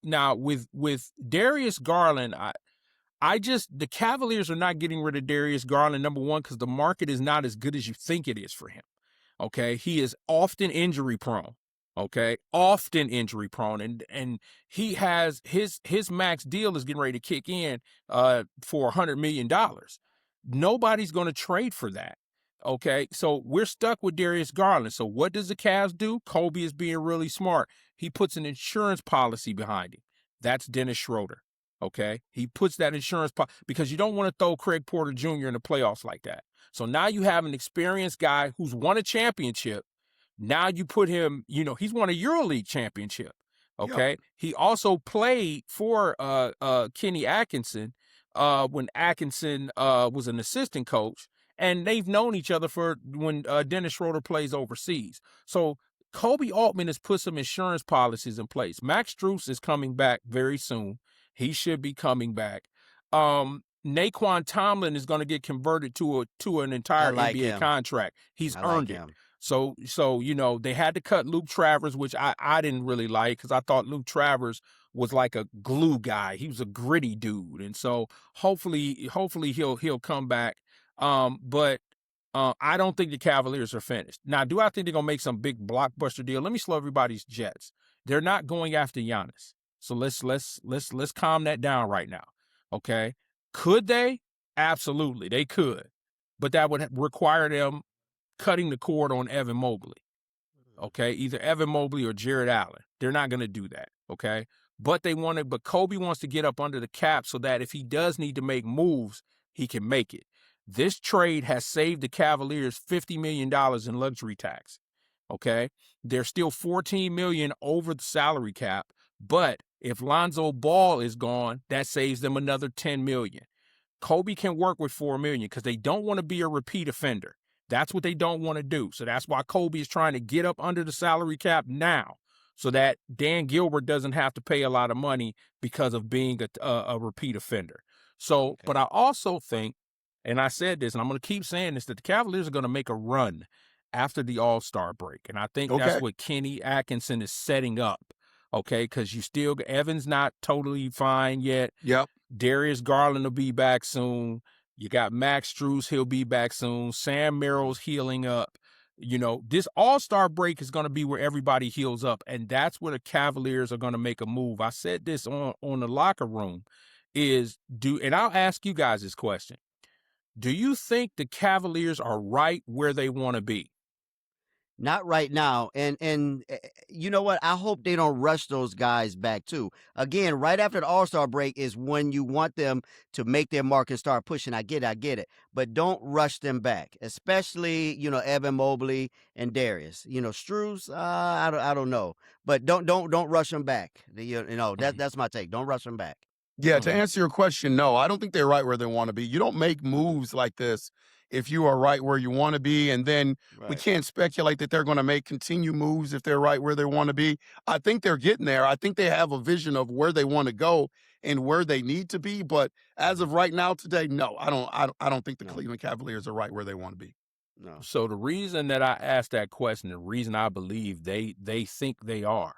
Now with Darius Garland, the Cavaliers are not getting rid of Darius Garland, number one, because the market is not as good as you think it is for him. Okay, he is often injury prone. Okay, often injury prone, and he has his max deal is getting ready to kick in for $100 million. Nobody's going to trade for that. Okay, so we're stuck with Darius Garland. So what does the Cavs do? Kobe is being really smart. He puts an insurance policy behind him. That's Dennis Schroeder. Okay, he puts that insurance because you don't want to throw Craig Porter Jr. in the playoffs like that. So now you have an experienced guy who's won a championship. Now you put him, he's won a EuroLeague championship. Okay, yep. He also played for Kenny Atkinson when Atkinson was an assistant coach. And they've known each other for when Dennis Schroeder plays overseas. So Kobe Altman has put some insurance policies in place. Max Strus is coming back very soon. He should be coming back. Naquan Tomlin is going to get converted to an entire NBA contract. He's earned it. So they had to cut Luke Travers, which I didn't really like, because I thought Luke Travers was like a glue guy. He was a gritty dude, and so hopefully he'll come back. But I don't think the Cavaliers are finished. Now, do I think they're gonna make some big blockbuster deal? Let me slow everybody's jets. They're not going after Giannis. So let's calm that down right now. Okay. Could they? Absolutely, they could. But that would require them cutting the cord on Evan Mobley. Okay, either Evan Mobley or Jared Allen. They're not gonna do that. Okay. But Kobe wants to get up under the cap so that if he does need to make moves, he can make it. This trade has saved the Cavaliers $50 million in luxury tax. Okay. They're still $14 million over the salary cap, but if Lonzo Ball is gone, that saves them another $10 million. Kobe can work with $4 million because they don't want to be a repeat offender. That's what they don't want to do. So that's why Kobe is trying to get up under the salary cap now, so that Dan Gilbert doesn't have to pay a lot of money because of being a repeat offender. So, okay. But I also think, and I said this, and I'm going to keep saying this, that the Cavaliers are going to make a run after the All-Star break. And I think that's what Kenny Atkinson is setting up. Okay, because Evan's not totally fine yet. Yep. Darius Garland will be back soon. You got Max Strus, he'll be back soon. Sam Merrill's healing up. This All-Star break is going to be where everybody heals up, and that's where the Cavaliers are going to make a move. I said this on the locker room, and I'll ask you guys this question. Do you think the Cavaliers are right where they want to be? Not right now. And you know what? I hope they don't rush those guys back too. Again, right after the All-Star break is when you want them to make their mark and start pushing. I get it. But don't rush them back, especially, Evan Mobley and Darius. Strus, I don't know. But don't rush them back. That's my take. Don't rush them back. Yeah, to answer your question, no, I don't think they're right where they want to be. You don't make moves like this if you are right where you want to be. And then we Right. can't speculate that they're going to make continued moves if they're right where they want to be. I think they're getting there. I think they have a vision of where they want to go and where they need to be. But as of right now today, no, I don't think the No. Cleveland Cavaliers are right where they want to be. No. So the reason that I asked that question, the reason I believe they think they are,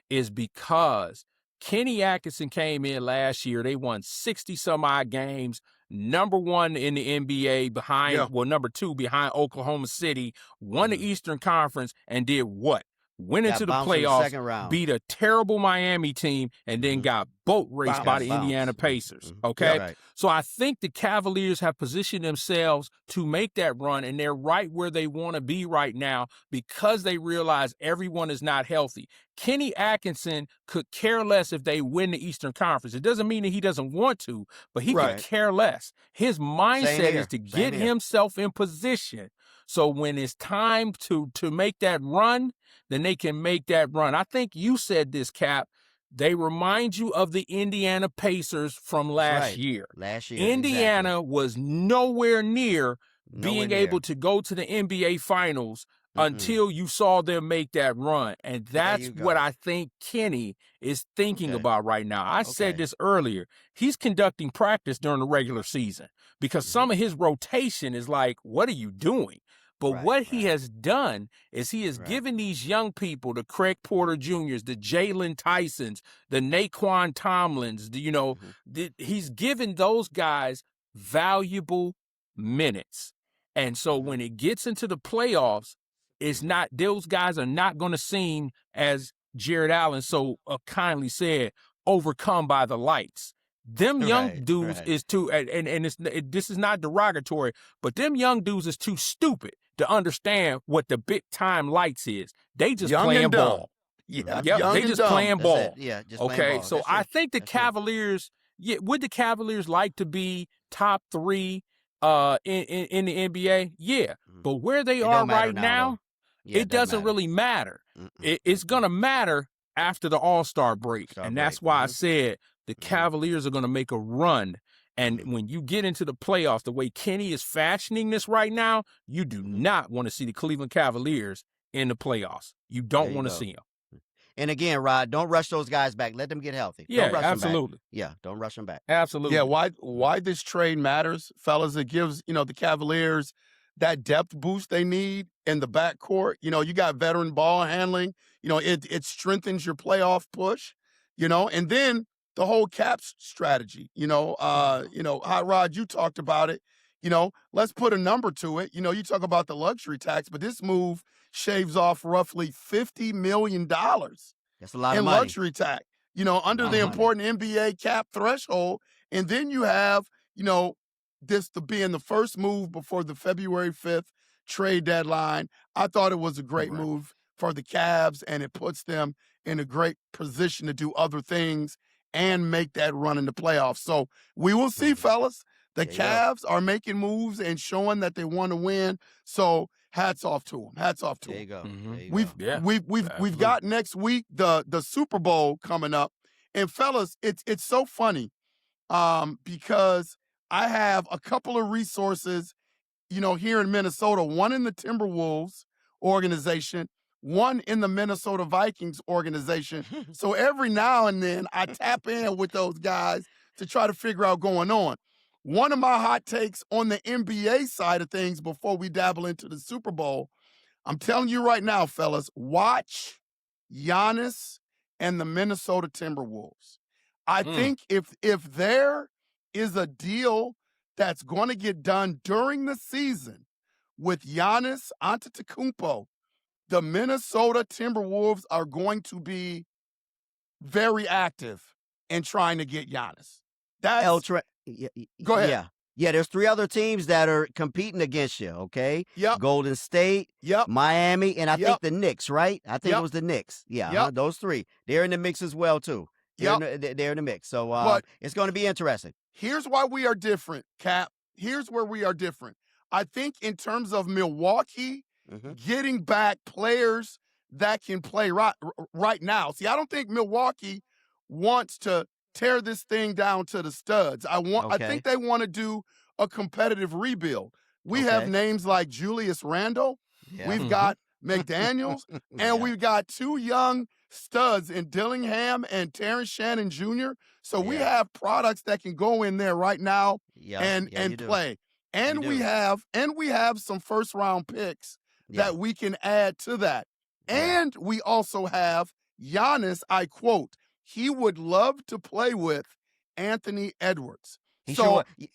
is because Kenny Atkinson came in last year. They won 60 some odd games, number one in the NBA behind, number two behind Oklahoma City, won the Eastern Conference, and did what? Went into the bounced in the playoffs, second round. beat a terrible Miami team, and then got boat raced by the Bounced. Indiana Pacers. Okay? Right. So I think the Cavaliers have positioned themselves to make that run, and they're right where they want to be right now because they realize everyone is not healthy. Kenny Atkinson could care less if they win the Eastern Conference. It doesn't mean that he doesn't want to, but he could care less. His mindset is to get himself in position. So when it's time to make that run, then they can make that run. I think you said this, Cap. They remind you of the Indiana Pacers from last year. Last year, Indiana was nowhere near being able to go to the NBA Finals until you saw them make that run. And that's what I think Kenny is thinking about right now. I said this earlier. He's conducting practice during the regular season because some of his rotation is like, what are you doing? But what he has done is he has given these young people, the Craig Porter Jr.'s, the Jalen Tysons, the Naquan Tomlins, he's given those guys valuable minutes. And so when it gets into the playoffs, it's not, those guys are not going to seem, as Jared Allen so kindly said, overcome by the lights. Them young dudes is too, and this is not derogatory, but them young dudes is too stupid to understand what the big time lights is. They just playing ball. They just playing ball. Just okay, so I think the Cavaliers, would the Cavaliers like to be top 3 in the NBA? Yeah, but where they are right now, it doesn't really matter. It's gonna matter after the All-Star break, and that's why I said the Cavaliers are going to make a run. And when you get into the playoffs, the way Kenny is fashioning this right now, you do not want to see the Cleveland Cavaliers in the playoffs. You don't want to see them. And again, Rod, don't rush those guys back. Let them get healthy. Yeah, don't rush absolutely. Them back. Yeah, don't rush them back. Absolutely. Yeah, why this trade matters, fellas, it gives, the Cavaliers that depth boost they need in the backcourt. You got veteran ball handling. It strengthens your playoff push, and then the whole caps strategy, Hot Rod, you talked about it, let's put a number to it. You talk about the luxury tax, but this move shaves off roughly $50 million. That's a lot of in money. Luxury tax, under the important NBA cap threshold. And then you have, this to being the first move before the February 5th trade deadline. I thought it was a great move for the Cavs, and it puts them in a great position to do other things and make that run in the playoffs. So we will see, fellas. The Cavs are making moves and showing that they want to win. So hats off to them. Hats off to them. There you go. Mm-hmm. There you go. We've got next week the Super Bowl coming up, and fellas, it's so funny because I have a couple of resources, here in Minnesota. One in the Timberwolves organization, one in the Minnesota Vikings organization. So every now and then I tap in with those guys to try to figure out going on. One of my hot takes on the NBA side of things before we dabble into the Super Bowl, I'm telling you right now, fellas, watch Giannis and the Minnesota Timberwolves. I think if there is a deal that's going to get done during the season with Giannis Antetokounmpo, the Minnesota Timberwolves are going to be very active in trying to get Giannis. Go ahead. Yeah, there's 3 other teams that are competing against you, okay? Yep. Golden State, Miami, and I think the Knicks, right? I think it was the Knicks. Yeah, those 3. They're in the mix as well, too. They're in the mix. So it's going to be interesting. Here's why we are different, Cap. Here's where we are different. I think in terms of Milwaukee, getting back players that can play right now. See, I don't think Milwaukee wants to tear this thing down to the studs. I think they want to do a competitive rebuild. We have Okay. names like Julius Randle. Yeah. We've got McDaniels, and Yeah. we've got 2 young studs in Dillingham and Terrence Shannon Jr. So we Yeah. have products that can go in there right now Yeah. and Yeah, you do. play. And You we do. have some first round picks Yeah. that we can add to that. Yeah. And we also have Giannis, I quote, he would love to play with Anthony Edwards. He So sure.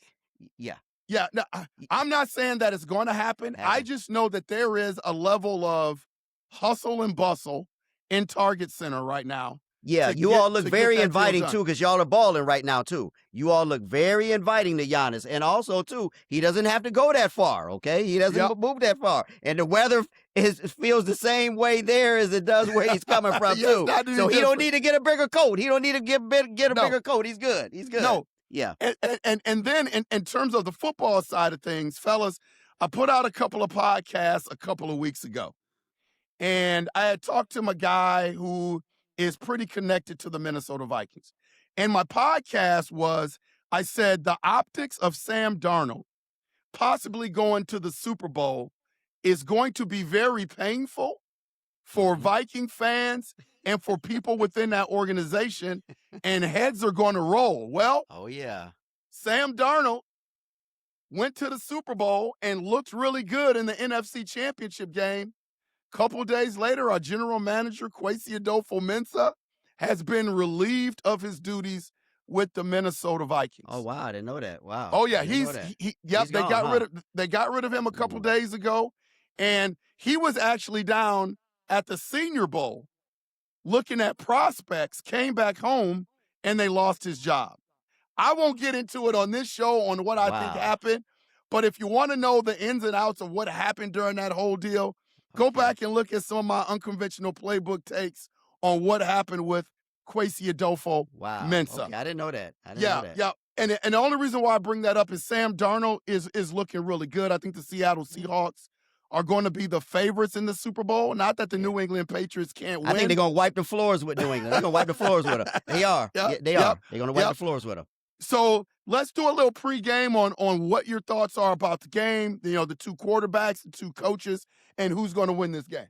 Yeah. yeah, no, I'm not saying that it's going to happen. I just know that there is a level of hustle and bustle in Target Center right now. Yeah, to you get- all look to get very that deal inviting done. too, because y'all are balling right now too. You all look very inviting to Giannis, and also too, he doesn't have to go that far. Okay, he doesn't Yep. move that far, and the weather feels the same way there as it does where he's coming from Yes, too. not any So he don't different. need to get a bigger coat. He don't need to get a No. bigger coat. He's good. He's good. No. Yeah. And then in terms of the football side of things, fellas, I put out a couple of podcasts a couple of weeks ago. And I had talked to my guy who is pretty connected to the Minnesota Vikings. And my podcast was, I said, the optics of Sam Darnold possibly going to the Super Bowl is going to be very painful for Viking fans and for people within that organization, and heads are going to roll. Well, Oh yeah. Sam Darnold went to the Super Bowl and looked really good in the NFC Championship game. Couple days later, our general manager, Kwesi Adolfo-Mensah, has been relieved of his duties with the Minnesota Vikings. Oh wow, I didn't know that. Wow. Oh yeah, I didn't know that. yep. He's They gone, got huh? rid of him a couple Ooh. days ago, and he was actually down at the Senior Bowl looking at prospects. Came back home and they lost his job. I won't get into it on this show on what I think Wow. happened, but if you want to know the ins and outs of what happened during that whole deal, go Okay. back and look at some of my unconventional playbook takes on what happened with Kwesi Adolfo Wow. Mensah. Okay, I didn't know that. I didn't know that. Yeah. And the only reason why I bring that up is Sam Darnold is looking really good. I think the Seattle Seahawks are going to be the favorites in the Super Bowl. Not that the New England Patriots can't win. I think they're gonna wipe the floors with New England. They're gonna wipe the floors with them. They are. Yep, Yeah, they yep, are. They're gonna wipe yep. the floors with them. So let's do a little pregame on what your thoughts are about the game. You know, the 2 quarterbacks, the 2 coaches, and who's going to win this game.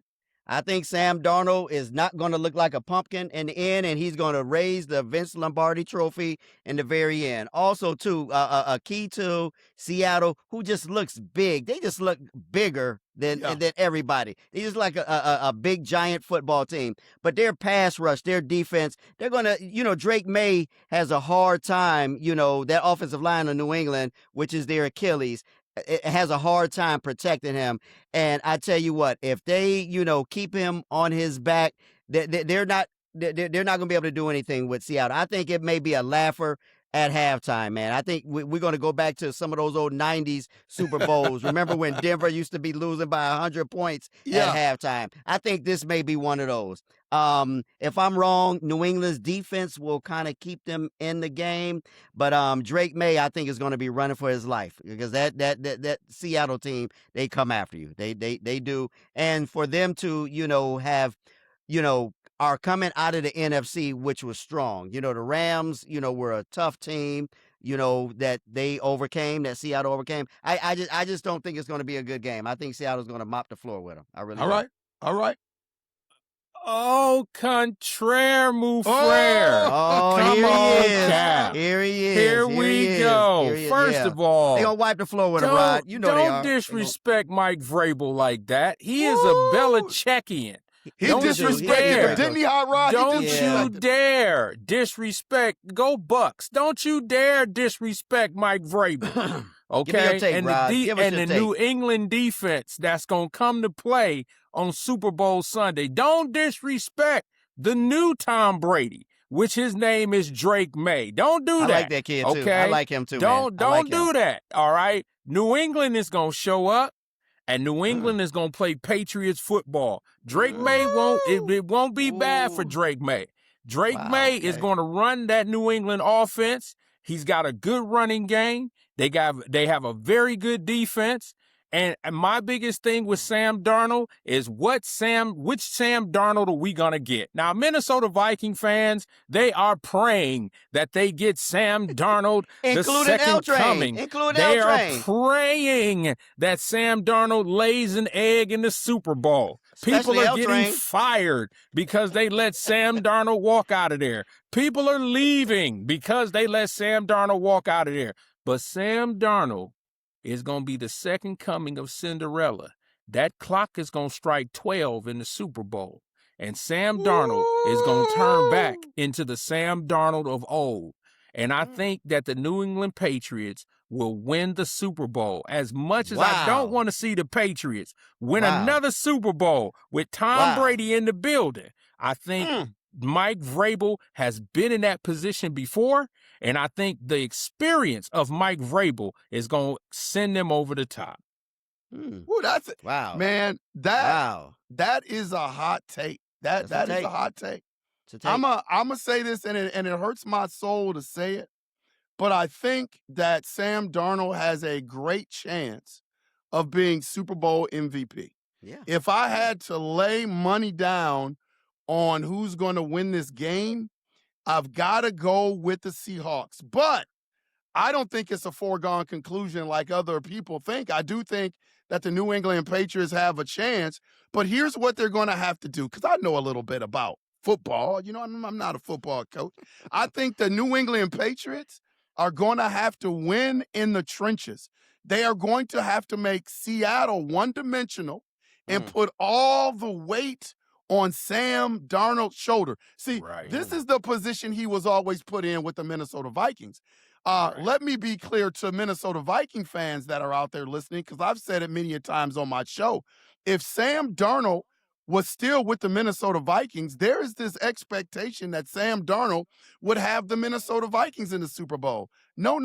I think Sam Darnold is not going to look like a pumpkin in the end, and he's going to raise the Vince Lombardi trophy in the very end. Also, too, a key to Seattle, who just looks big. They just look bigger than everybody. They just like a big, giant football team. But their pass rush, their defense, they're going to, Drake May has a hard time, that offensive line of New England, which is their Achilles. It has a hard time protecting him. And I tell you what, if they, keep him on his back, they're not going to be able to do anything with Seattle. I think it may be a laugher at halftime, man. I think we're going to go back to some of those old 90s Super Bowls. Remember when Denver used to be losing by 100 points at halftime? I think this may be one of those. If I'm wrong, New England's defense will kind of keep them in the game. But Drake May, I think, is going to be running for his life because that Seattle team, they come after you. They do. And for them to, have, are coming out of the NFC, which was strong. The Rams, were a tough team, that they overcame, that Seattle overcame. I just don't think it's going to be a good game. I think Seattle's going to mop the floor with them. I really do. All right. Oh, contraire, mon frere. Oh, Come here on, he is. Cap. Here he is. Here Here we he is. go. Here he is. First Yeah. of all, They gonna wipe the floor with him, Rod. You know they are. don't disrespect Mike Vrabel like that. He is a Belichickian. He Don't disrespected dare. him, didn't he, Hot Rod? Don't He you disrespected him. dare disrespect. Go Bucks. Don't you dare disrespect Mike Vrabel. Okay? Give me your take, and Rod. Give us and your the take. New England defense that's going to come to play on Super Bowl Sunday. Don't disrespect the new Tom Brady, which his name is Drake May. Don't do I that. like that kid too. Okay? I like him too. Don't man. I like do him. that. All right? New England is going to show up. And New England is going to play Patriots football. Drake May it won't be bad for Drake May. Drake Wow, May is okay. going to run that New England offense. He's got a good running game. They have a very good defense. And my biggest thing with Sam Darnold is which Sam Darnold are we going to get? Now, Minnesota Viking fans, they are praying that they get Sam Darnold, the Including second L-Train. coming. Including They are L-Train. praying that Sam Darnold lays an egg in the Super Bowl. People Especially are getting L-Train. fired because they let Sam Darnold walk out of there. People are leaving because they let Sam Darnold walk out of there. But Sam Darnold is going to be the second coming of Cinderella. That clock is going to strike 12 in the Super Bowl. And Sam Darnold is going to turn back into the Sam Darnold of old. And I think that the New England Patriots will win the Super Bowl. As much as I don't want to see the Patriots win another Super Bowl with Tom Brady in the building, I think Mike Vrabel has been in that position before, and I think the experience of Mike Vrabel is going to send them over the top. Ooh, that's it. Wow. Man, that is a hot take. That is a hot take. I'm gonna say this, and it hurts my soul to say it, but I think that Sam Darnold has a great chance of being Super Bowl MVP. Yeah. If I had to lay money down on who's going to win this game, I've got to go with the Seahawks. But I don't think it's a foregone conclusion like other people think. I do think that the New England Patriots have a chance, but here's what they're going to have to do, because I know a little bit about football. You know, I'm not a football coach. I think the New England Patriots are going to have to win in the trenches. They are going to have to make Seattle one-dimensional and put all the weight on Sam Darnold's shoulder. See, this is the position he was always put in with the Minnesota Vikings. Let me be clear to Minnesota Viking fans that are out there listening, because I've said it many a times on my show. If Sam Darnold was still with the Minnesota Vikings, there is this expectation that Sam Darnold would have the Minnesota Vikings in the Super Bowl. No.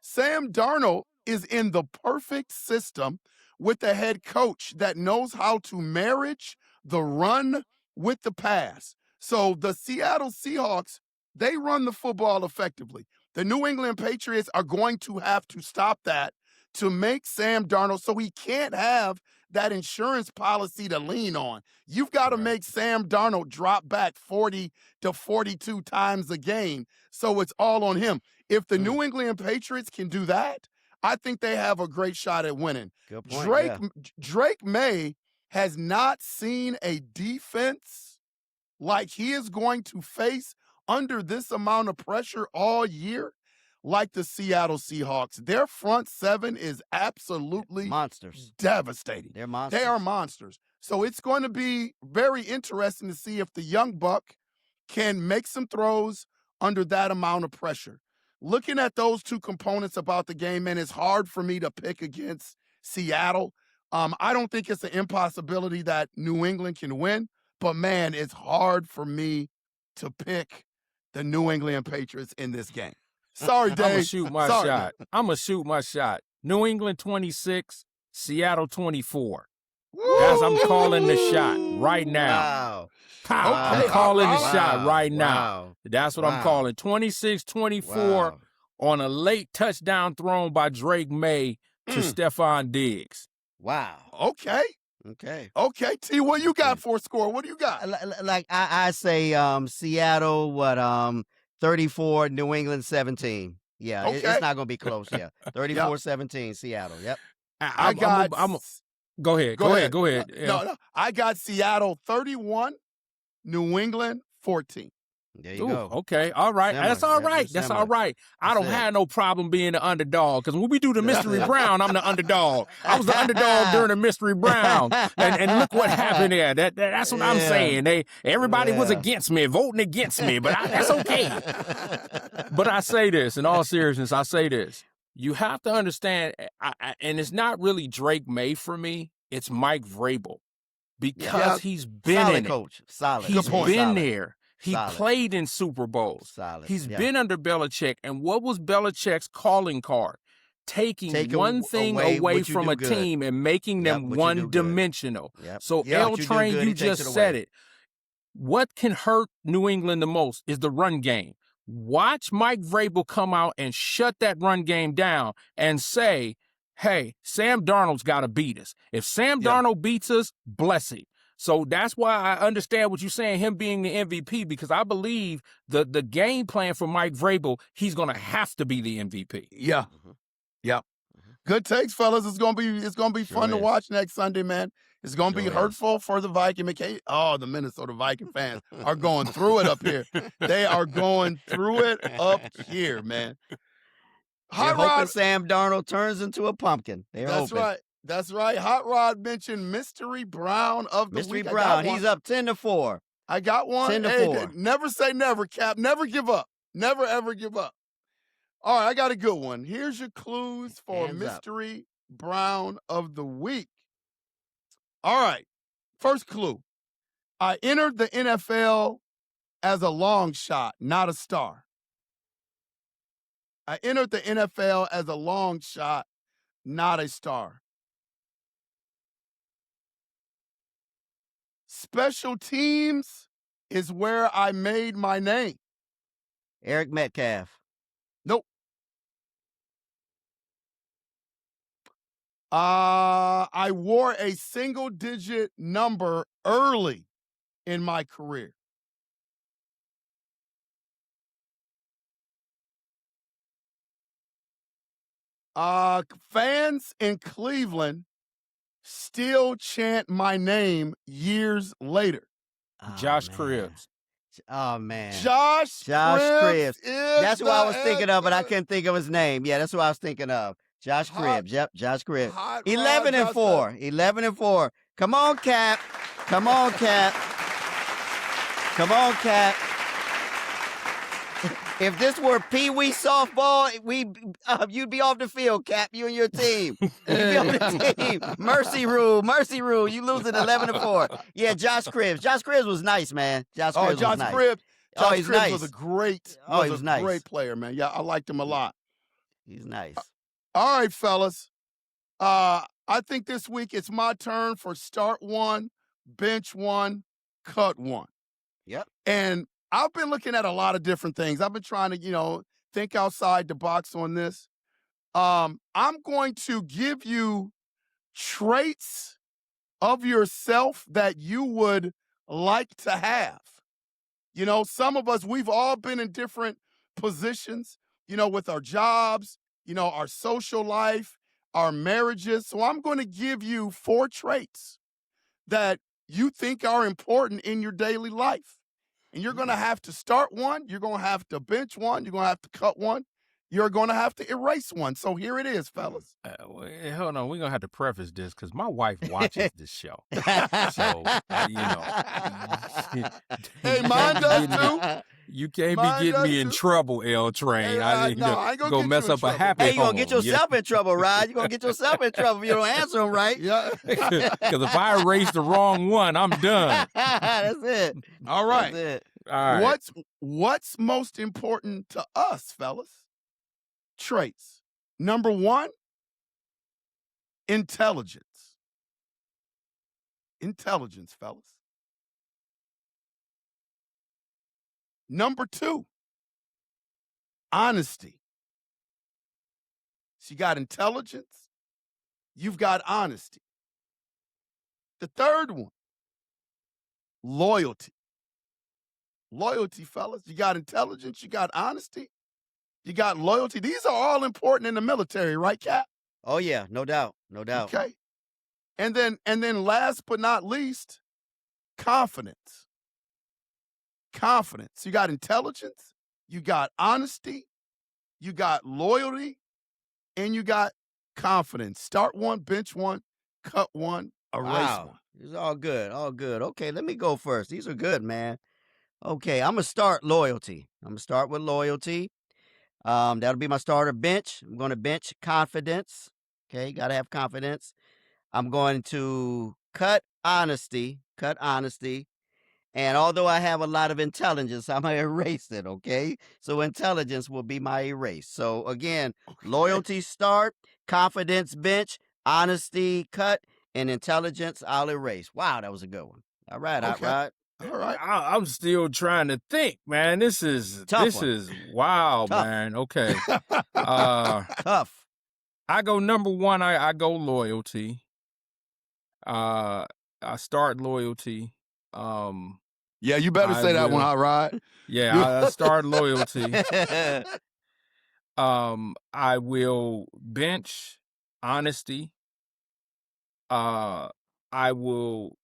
Sam Darnold is in the perfect system with a head coach that knows how to marriage the run with the pass. So the Seattle Seahawks, they run the football effectively. The New England Patriots are going to have to stop that to make Sam Darnold so he can't have that insurance policy to lean on. You've got to make Sam Darnold drop back 40 to 42 times a game, so it's all on him. If the New England Patriots can do that, I think they have a great shot at winning. Good point, Drake May has not seen a defense like he is going to face under this amount of pressure all year like the Seattle Seahawks. Their front seven is absolutely monsters, devastating. They're monsters. They are monsters. So it's going to be very interesting to see if the young buck can make some throws under that amount of pressure. Looking at those two components about the game, man, it's hard for me to pick against Seattle. I don't think it's an impossibility that New England can win, but man, it's hard for me to pick the New England Patriots in this game. Sorry, Dave. I'm going to shoot my shot. I'm going to shoot my shot. New England 26, Seattle 24. Guys, I'm calling the shot right now. Wow. I'm calling the shot right now. That's what I'm calling. 26-24 on a late touchdown thrown by Drake May to Stephon Diggs. Wow. Okay. T, what you got for a score? What do you got? Like I say Seattle, 34, New England 17. Yeah, it's not going to be close. Yeah, 34-17, Seattle. Yep. Go ahead. No, I got Seattle 31, New England 14. There you go. Okay, all right. That's all right. That's all right. I don't have no problem being the underdog, because when we do the Mystery Brown, I'm the underdog. I was the underdog during the Mystery Brown, and look what happened there. That's what I'm saying. Everybody was against me, voting against me, but that's okay. But I say this, in all seriousness, you have to understand, and it's not really Drake May for me, it's Mike Vrabel, because he's been in it. Coach. Solid. He's been there. He played in Super Bowls. Solid. He's been under Belichick. And what was Belichick's calling card? Taking one thing away from a team and making them one-dimensional. Yep. So, L-Train, you just said it. What can hurt New England the most is the run game. Watch Mike Vrabel come out and shut that run game down and say, hey, Sam Darnold's got to beat us. If Sam Darnold beats us, bless him. So that's why I understand what you're saying, him being the MVP, because I believe the game plan for Mike Vrabel, he's going to have to be the MVP. Yeah. Yep. Good takes, fellas. It's gonna be fun to watch next Sunday, man. It's gonna be hurtful for the Viking. The Minnesota Viking fans are going through it up here. They are going through it up here, man. They're hoping Sam Darnold turns into a pumpkin. That's right. That's right. Hot Rod mentioned Mystery Brown of the week. Mystery Brown. He's up 10-4. I got one. 10-4. Never say never, Cap. Never give up. Never ever give up. All right, I got a good one. Here's your clues for Mystery Brown of the week. All right, first clue. I entered the NFL as a long shot, not a star. I entered the NFL as a long shot, not a star. Special teams is where I made my name. Eric Metcalf. Nope. I wore a single-digit number early in my career. Fans in Cleveland still chant my name years later. Josh Cribbs. Oh, man. Josh Cribbs. That's who I was thinking of, but I couldn't think of his name. Yeah, that's who I was thinking of. Josh Cribbs. Yep, Josh Cribbs. 11-4. 11-4. Come on, Cap. Come on, Cap. Come on, Cap. If this were Pee Wee softball, you'd be off the field, Cap. You and your team. You'd be on the team. Mercy rule. You losing 11-4. Yeah, Josh Cribbs. Josh Cribbs was nice, man. Josh Cribbs was nice. Josh Cribbs nice. was a great, great player, man. Yeah, I liked him a lot. He's nice. All right, fellas. I think this week it's my turn for start one, bench one, cut one. Yep. And I've been looking at a lot of different things. I've been trying to, think outside the box on this. I'm going to give you traits of yourself that you would like to have. Some of us, we've all been in different positions, with our jobs, our social life, our marriages. So I'm going to give you 4 traits that you think are important in your daily life. And you're going to have to start one. You're going to have to bench one. You're going to have to cut one. You're going to have to erase one. So here it is, fellas. Hold on. We're going to have to preface this because my wife watches this show. So, Hey, mine does too. You can't be getting me in trouble, L Train. Hey, I ain't gonna mess up a happy Hey, you're home. going to get yourself in trouble, Rod. You're going to get yourself in trouble if you don't answer them right. Yeah. Because if I erase the wrong one, I'm done. That's it. All right. That's it. All right. What's most important to us, fellas? Traits. Number 1, intelligence. Intelligence, fellas. Number 2, honesty. So you got intelligence, you've got honesty. The third one, loyalty. Loyalty, fellas. You got intelligence, you got honesty, you got loyalty. These are all important in the military, right, Cap? Oh, yeah, no doubt. No doubt. Okay. And then last but not least, confidence. Confidence. You got intelligence, you got honesty, you got loyalty, and you got confidence. Start one, bench one, cut one, erase one. It's all good. All good. Okay, let me go first. These are good, man. Okay, I'm going to start loyalty. I'm going to start with loyalty. That'll be my starter bench. I'm going to bench confidence. Okay, got to have confidence. I'm going to cut honesty. And although I have a lot of intelligence, I'm going to erase it, okay? So intelligence will be my erase. So again, loyalty start, confidence bench, honesty cut, and intelligence I'll erase. Wow, that was a good one. All right, Okay. Rod. All right. I'm still trying to think, man. This is Tough one. wow, Tough. man. Okay. Tough. I go number one. I go loyalty. I start loyalty. Yeah, you better I say that one, will. Hot Rod. Yeah, I start loyalty. I will bench honesty. I will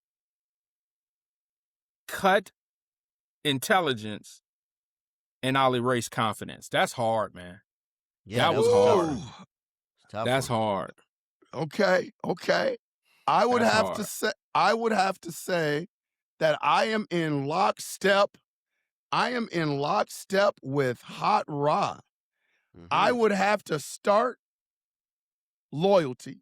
cut intelligence, and I'll erase confidence. That's hard, man. Yeah, That was tough hard. one. It's a tough That's one. hard. Okay. I would That's have hard. to say that I am in lockstep. I am in lockstep with Hot Rod. I would have to start loyalty.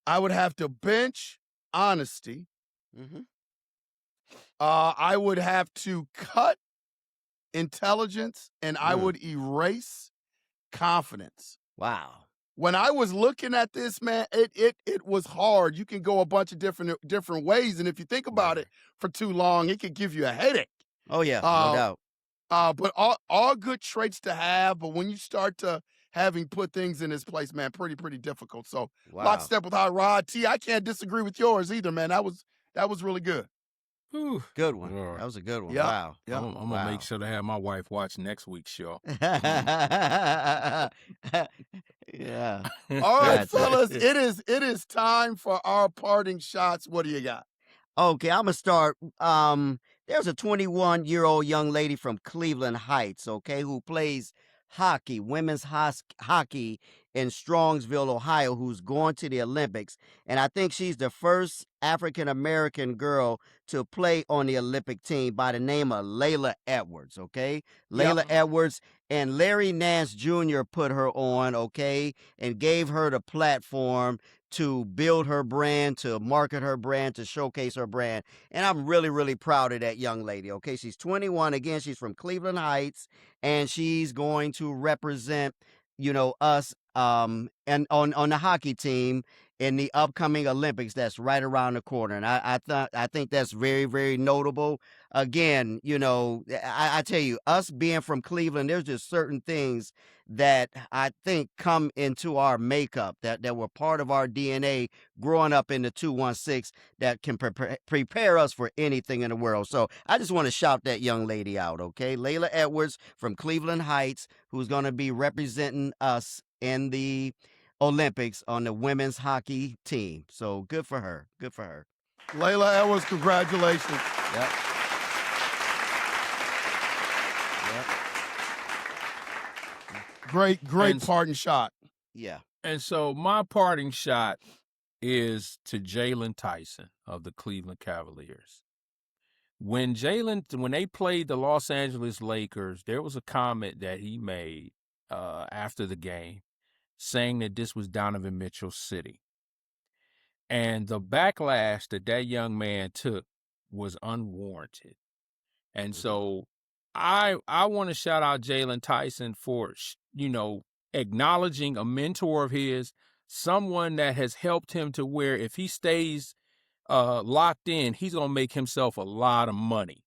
I would have to bench honesty. I would have to cut intelligence, and I would erase confidence. Wow. When I was looking at this, man, it was hard. You can go a bunch of different ways, and if you think about it for too long, it could give you a headache. Oh yeah, no doubt. But all good traits to have, but when you start to having put things in its place, man, pretty difficult. So lockstep with Hot Rod. T, I can't disagree with yours either, man. That was really good. Whew. Good one. Lord. That was a good one. Yeah. Wow. Yeah. I'm gonna make sure to have my wife watch next week's show. Yeah. All right, Gotcha. fellas, it is time for our parting shots. What do you got? Okay, I'm gonna start. There's a 21-year-old young lady from Cleveland Heights, okay, who plays hockey, women's hockey in Strongsville, Ohio, who's going to the Olympics. And I think she's the first African American girl to play on the Olympic team by the name of Layla Edwards, okay? Layla Edwards, and Larry Nance Jr. put her on, okay, and gave her the platform to build her brand, to market her brand, to showcase her brand. And I'm really, really proud of that young lady, okay? She's 21. Again, she's from Cleveland Heights, and she's going to represent, us and on the hockey team in the upcoming Olympics that's right around the corner. And I think that's very, very notable. Again, I tell you, us being from Cleveland, there's just certain things that I think come into our makeup that were part of our DNA growing up in the 216 that can prepare us for anything in the world. So I just want to shout that young lady out, okay? Layla Edwards from Cleveland Heights, who's going to be representing us in the Olympics on the women's hockey team. So good for her. Good for her. Layla Edwards, congratulations. Yep. Great parting shot. Yeah. And so my parting shot is to Jalen Tyson of the Cleveland Cavaliers. When they played the Los Angeles Lakers, there was a comment that he made after the game saying that this was Donovan Mitchell's city. And the backlash that young man took was unwarranted. And so I want to shout out Jalen Tyson for, acknowledging a mentor of his, someone that has helped him to where if he stays locked in, he's going to make himself a lot of money.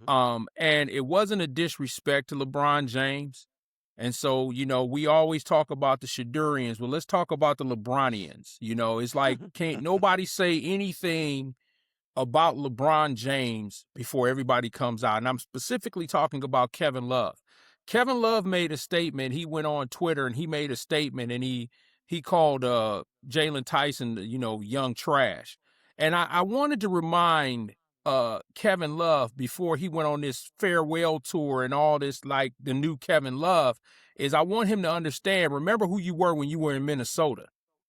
And it wasn't a disrespect to LeBron James. And so, we always talk about the Shadurians. Well, let's talk about the LeBronians. It's like, can't nobody say anything about LeBron James before everybody comes out. And I'm specifically talking about Kevin Love. Kevin Love made a statement. He went on Twitter and he made a statement, and he called Jalen Tyson, young trash. And I wanted to remind Kevin Love before he went on this farewell tour and all this, like the new Kevin Love, is I want him to understand, remember who you were when you were in Minnesota.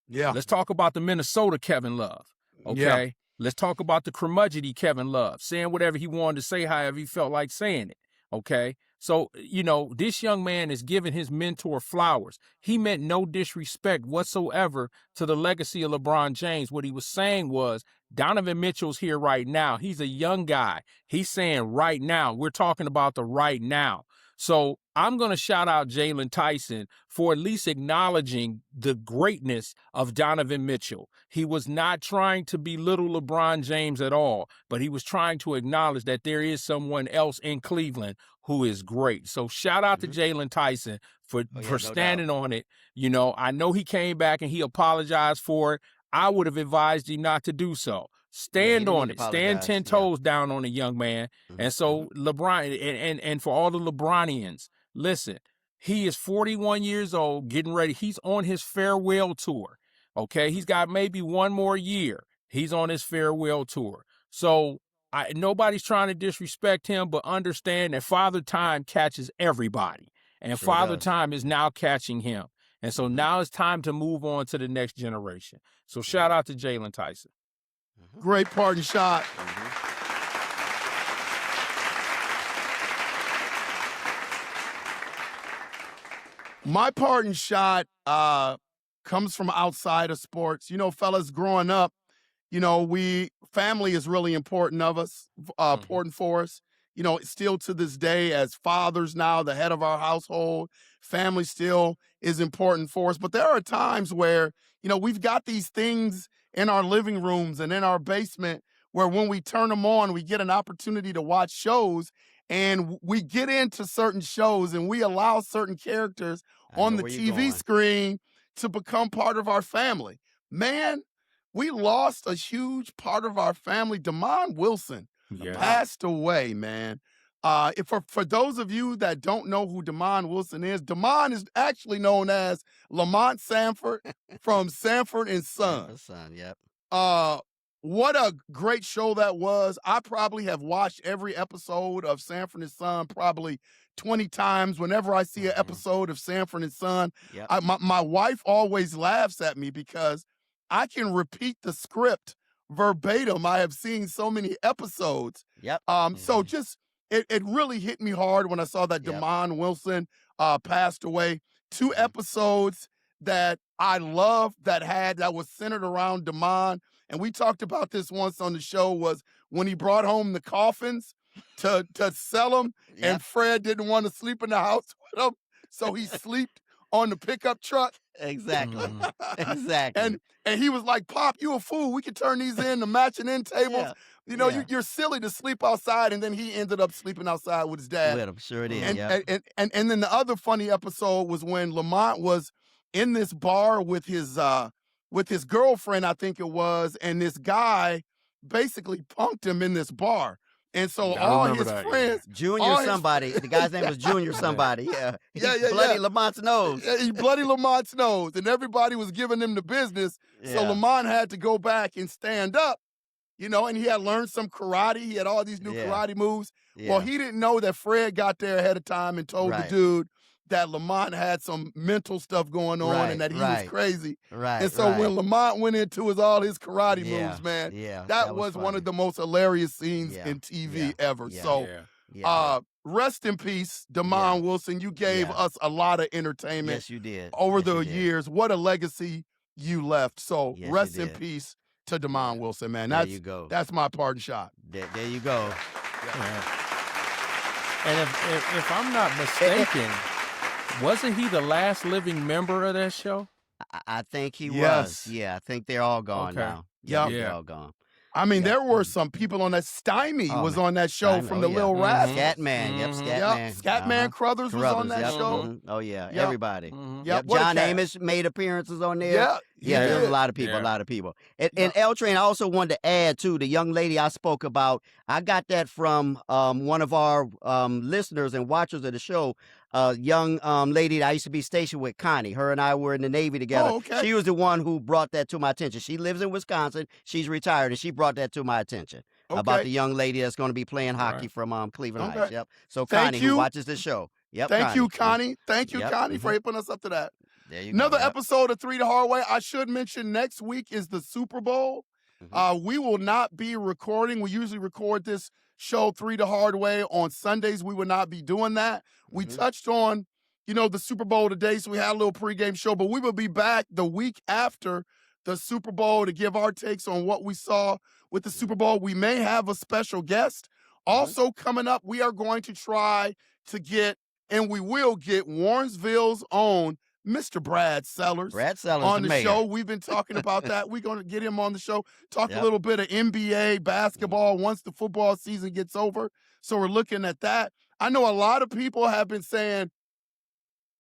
Yeah. Let's talk about the Minnesota Kevin Love. Okay. Yeah. Let's talk about the curmudgeony Kevin Love, saying whatever he wanted to say, however he felt like saying it. Okay. So, this young man is giving his mentor flowers. He meant no disrespect whatsoever to the legacy of LeBron James. What he was saying was Donovan Mitchell's here right now. He's a young guy. He's saying right now. We're talking about the right now. So I'm going to shout out Jalen Tyson for at least acknowledging the greatness of Donovan Mitchell. He was not trying to belittle LeBron James at all, but he was trying to acknowledge that there is someone else in Cleveland who is great. So shout out to Jalen Tyson for standing on it. You know, I know he came back and he apologized for it. I would have advised him not to do so. Stand on it. Stand 10 toes down on the young man. And so LeBron, and for all the LeBronians, listen, he is 41 years old, getting ready. He's on his farewell tour. Okay, he's got maybe one more year. He's on his farewell tour. So nobody's trying to disrespect him, but understand that Father Time catches everybody. And Father Time is now catching him. And so now it's time to move on to the next generation. So shout out to Jalen Tyson. Great parting shot. My parting shot comes from outside of sports. You know, fellas, growing up, you know, family is really important important for us. You know, still to this day, as fathers now, the head of our household, family still is important for us. But there are times where, you know, we've got these things in our living rooms and in our basement where when we turn them on, we get an opportunity to watch shows, and we get into certain shows and we allow certain characters on the TV screen to become part of our family. Man, we lost a huge part of our family. Damon Wilson passed away, man. For those of you that don't know who Damon Wilson is actually known as Lamont Sanford from Sanford and Son. What a great show that was. I probably have watched every episode of Sanford and Son probably 20 times. Whenever I see an episode of Sanford and Son, my wife always laughs at me because I can repeat the script verbatim. I have seen so many episodes. So just it really hit me hard when I saw that Damon Wilson passed away. 2 episodes that I loved that was centered around Damon. And we talked about this once on the show, was when he brought home the coffins to sell them, and Fred didn't want to sleep in the house with him, so he slept on the pickup truck. Exactly. And he was like, "Pop, you a fool. We could turn these into matching end tables. You know, you're silly to sleep outside." And then he ended up sleeping outside with his dad. With him, sure it is. And then the other funny episode was when Lamont was in this bar with his girlfriend, I think it was, and this guy basically punked him in this bar. And so all his friends, Junior somebody, the guy's name was Junior somebody. Bloody Lamont's nose. He bloody Lamont's nose, and everybody was giving him the business. So Lamont had to go back and stand up, you know, and he had learned some karate. He had all these new karate moves. Well, he didn't know that Fred got there ahead of time and told the dude that Lamont had some mental stuff going on and that he was crazy. And so when Lamont went into all his karate moves, man, that was one of the most hilarious scenes in TV ever. So rest in peace, Damon Wilson. You gave us a lot of entertainment. Yes, you did. Over the years. What a legacy you left. So rest in peace to Damon Wilson, man. There you go. That's my parting shot. There you go. And if I'm not mistaken, wasn't he the last living member of that show? I think he was. Yeah, I think they're all gone now. They're all gone. I mean, there were some people on that. Stymie was on that show from the Lil Rascals. Scatman. Scatman. Scatman Crothers was on that show. Mm-hmm. Oh, yeah. Everybody. John Amos made appearances on there. There was a lot of people, And L Train, I also wanted to add, too, the young lady I spoke about, I got that from one of our listeners and watchers of the show, a young lady that I used to be stationed with, Connie. Her and I were in the Navy together. Oh, okay. She was the one who brought that to my attention. She lives in Wisconsin. She's retired, and she brought that to my attention about the young lady that's going to Cleveland hockey from Cleveland Heights. So Thank Connie, you. who watches the show. Thank you, Connie. Thank you, Connie, for helping us up to that. There you Another go. episode of 3 the Hard Way. I should mention next week is the Super Bowl. We will not be recording. We usually record this show 3 the Hard Way on Sundays. We will not be doing that. We touched on, you know, the Super Bowl today, so we had a little pregame show, but we will be back the week after the Super Bowl to give our takes on what we saw with the Super Bowl. We may have a special guest. Also coming up, we are going to try to get and we will get Warrensville's own Mr. Brad Sellers, on the mayor. show. We've been talking about that. We're going to get him on the show, talk Yep. a little bit of NBA basketball once the football season gets over. So we're looking at that. I know a lot of people have been saying,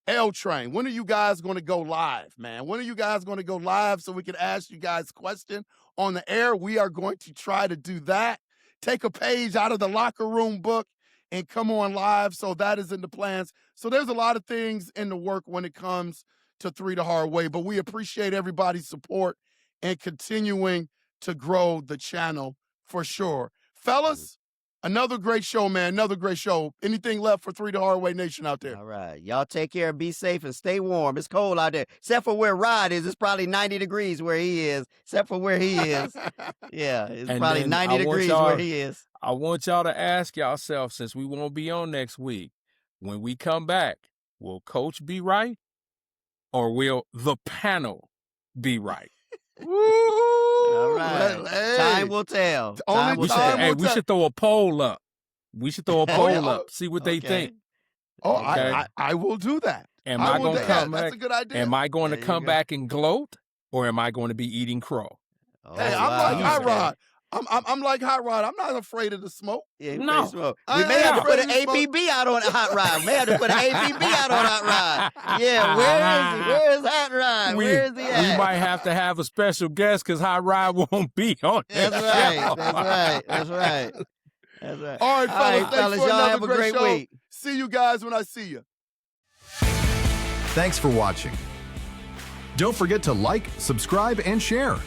L Train, when are you guys going to go live, man? When are you guys going to go live so we can ask you guys a question on the air? We are going to try to do that. Take a page out of the locker room book and come on live. So that is in the plans. So there's a lot of things in the work when it comes to 3 the Hard Way, but we appreciate everybody's support and continuing to grow the channel for sure. Fellas, another great show, man. Another great show. Anything left for 3 the Hard Way Nation out there? All right. Y'all take care, be safe, and stay warm. It's cold out there. Except for where Rod is. It's probably 90 degrees where he is. Except for where he is. Yeah, it's And probably then 90 I want degrees y'all- where he is. I want y'all to ask yourself, since we won't be on next week, when we come back, will Coach be right or will the panel be right? Woo! All right. Hey. Time will tell. Only Time will time tell. will We should throw a poll up. We should throw a Oh, poll yeah. up, see what they Okay. think. Oh, Okay. I will do that. Am I I will going to do- come That's back? a good idea. Am I going to There you come go. back and gloat, or am I going to be eating crow? Oh, Hey, I'm wow. like Hot Okay. Rod. I'm like Hot Rod. I'm not afraid of the smoke. Yeah, No. smoke. I We may ain't have to put afraid an of smoke. APB out on Hot Rod. We may have to put an APB out on Hot Rod. Yeah, where is he? Where is Hot Rod? Where is he at? We might have to have a special guest because Hot Rod won't be on That's this right. show. That's right. That's right. That's right. All right, fellas. Thanks for Y'all another have a great great show. week. See you guys when I see you. Thanks for watching. Don't forget to like, subscribe, and share.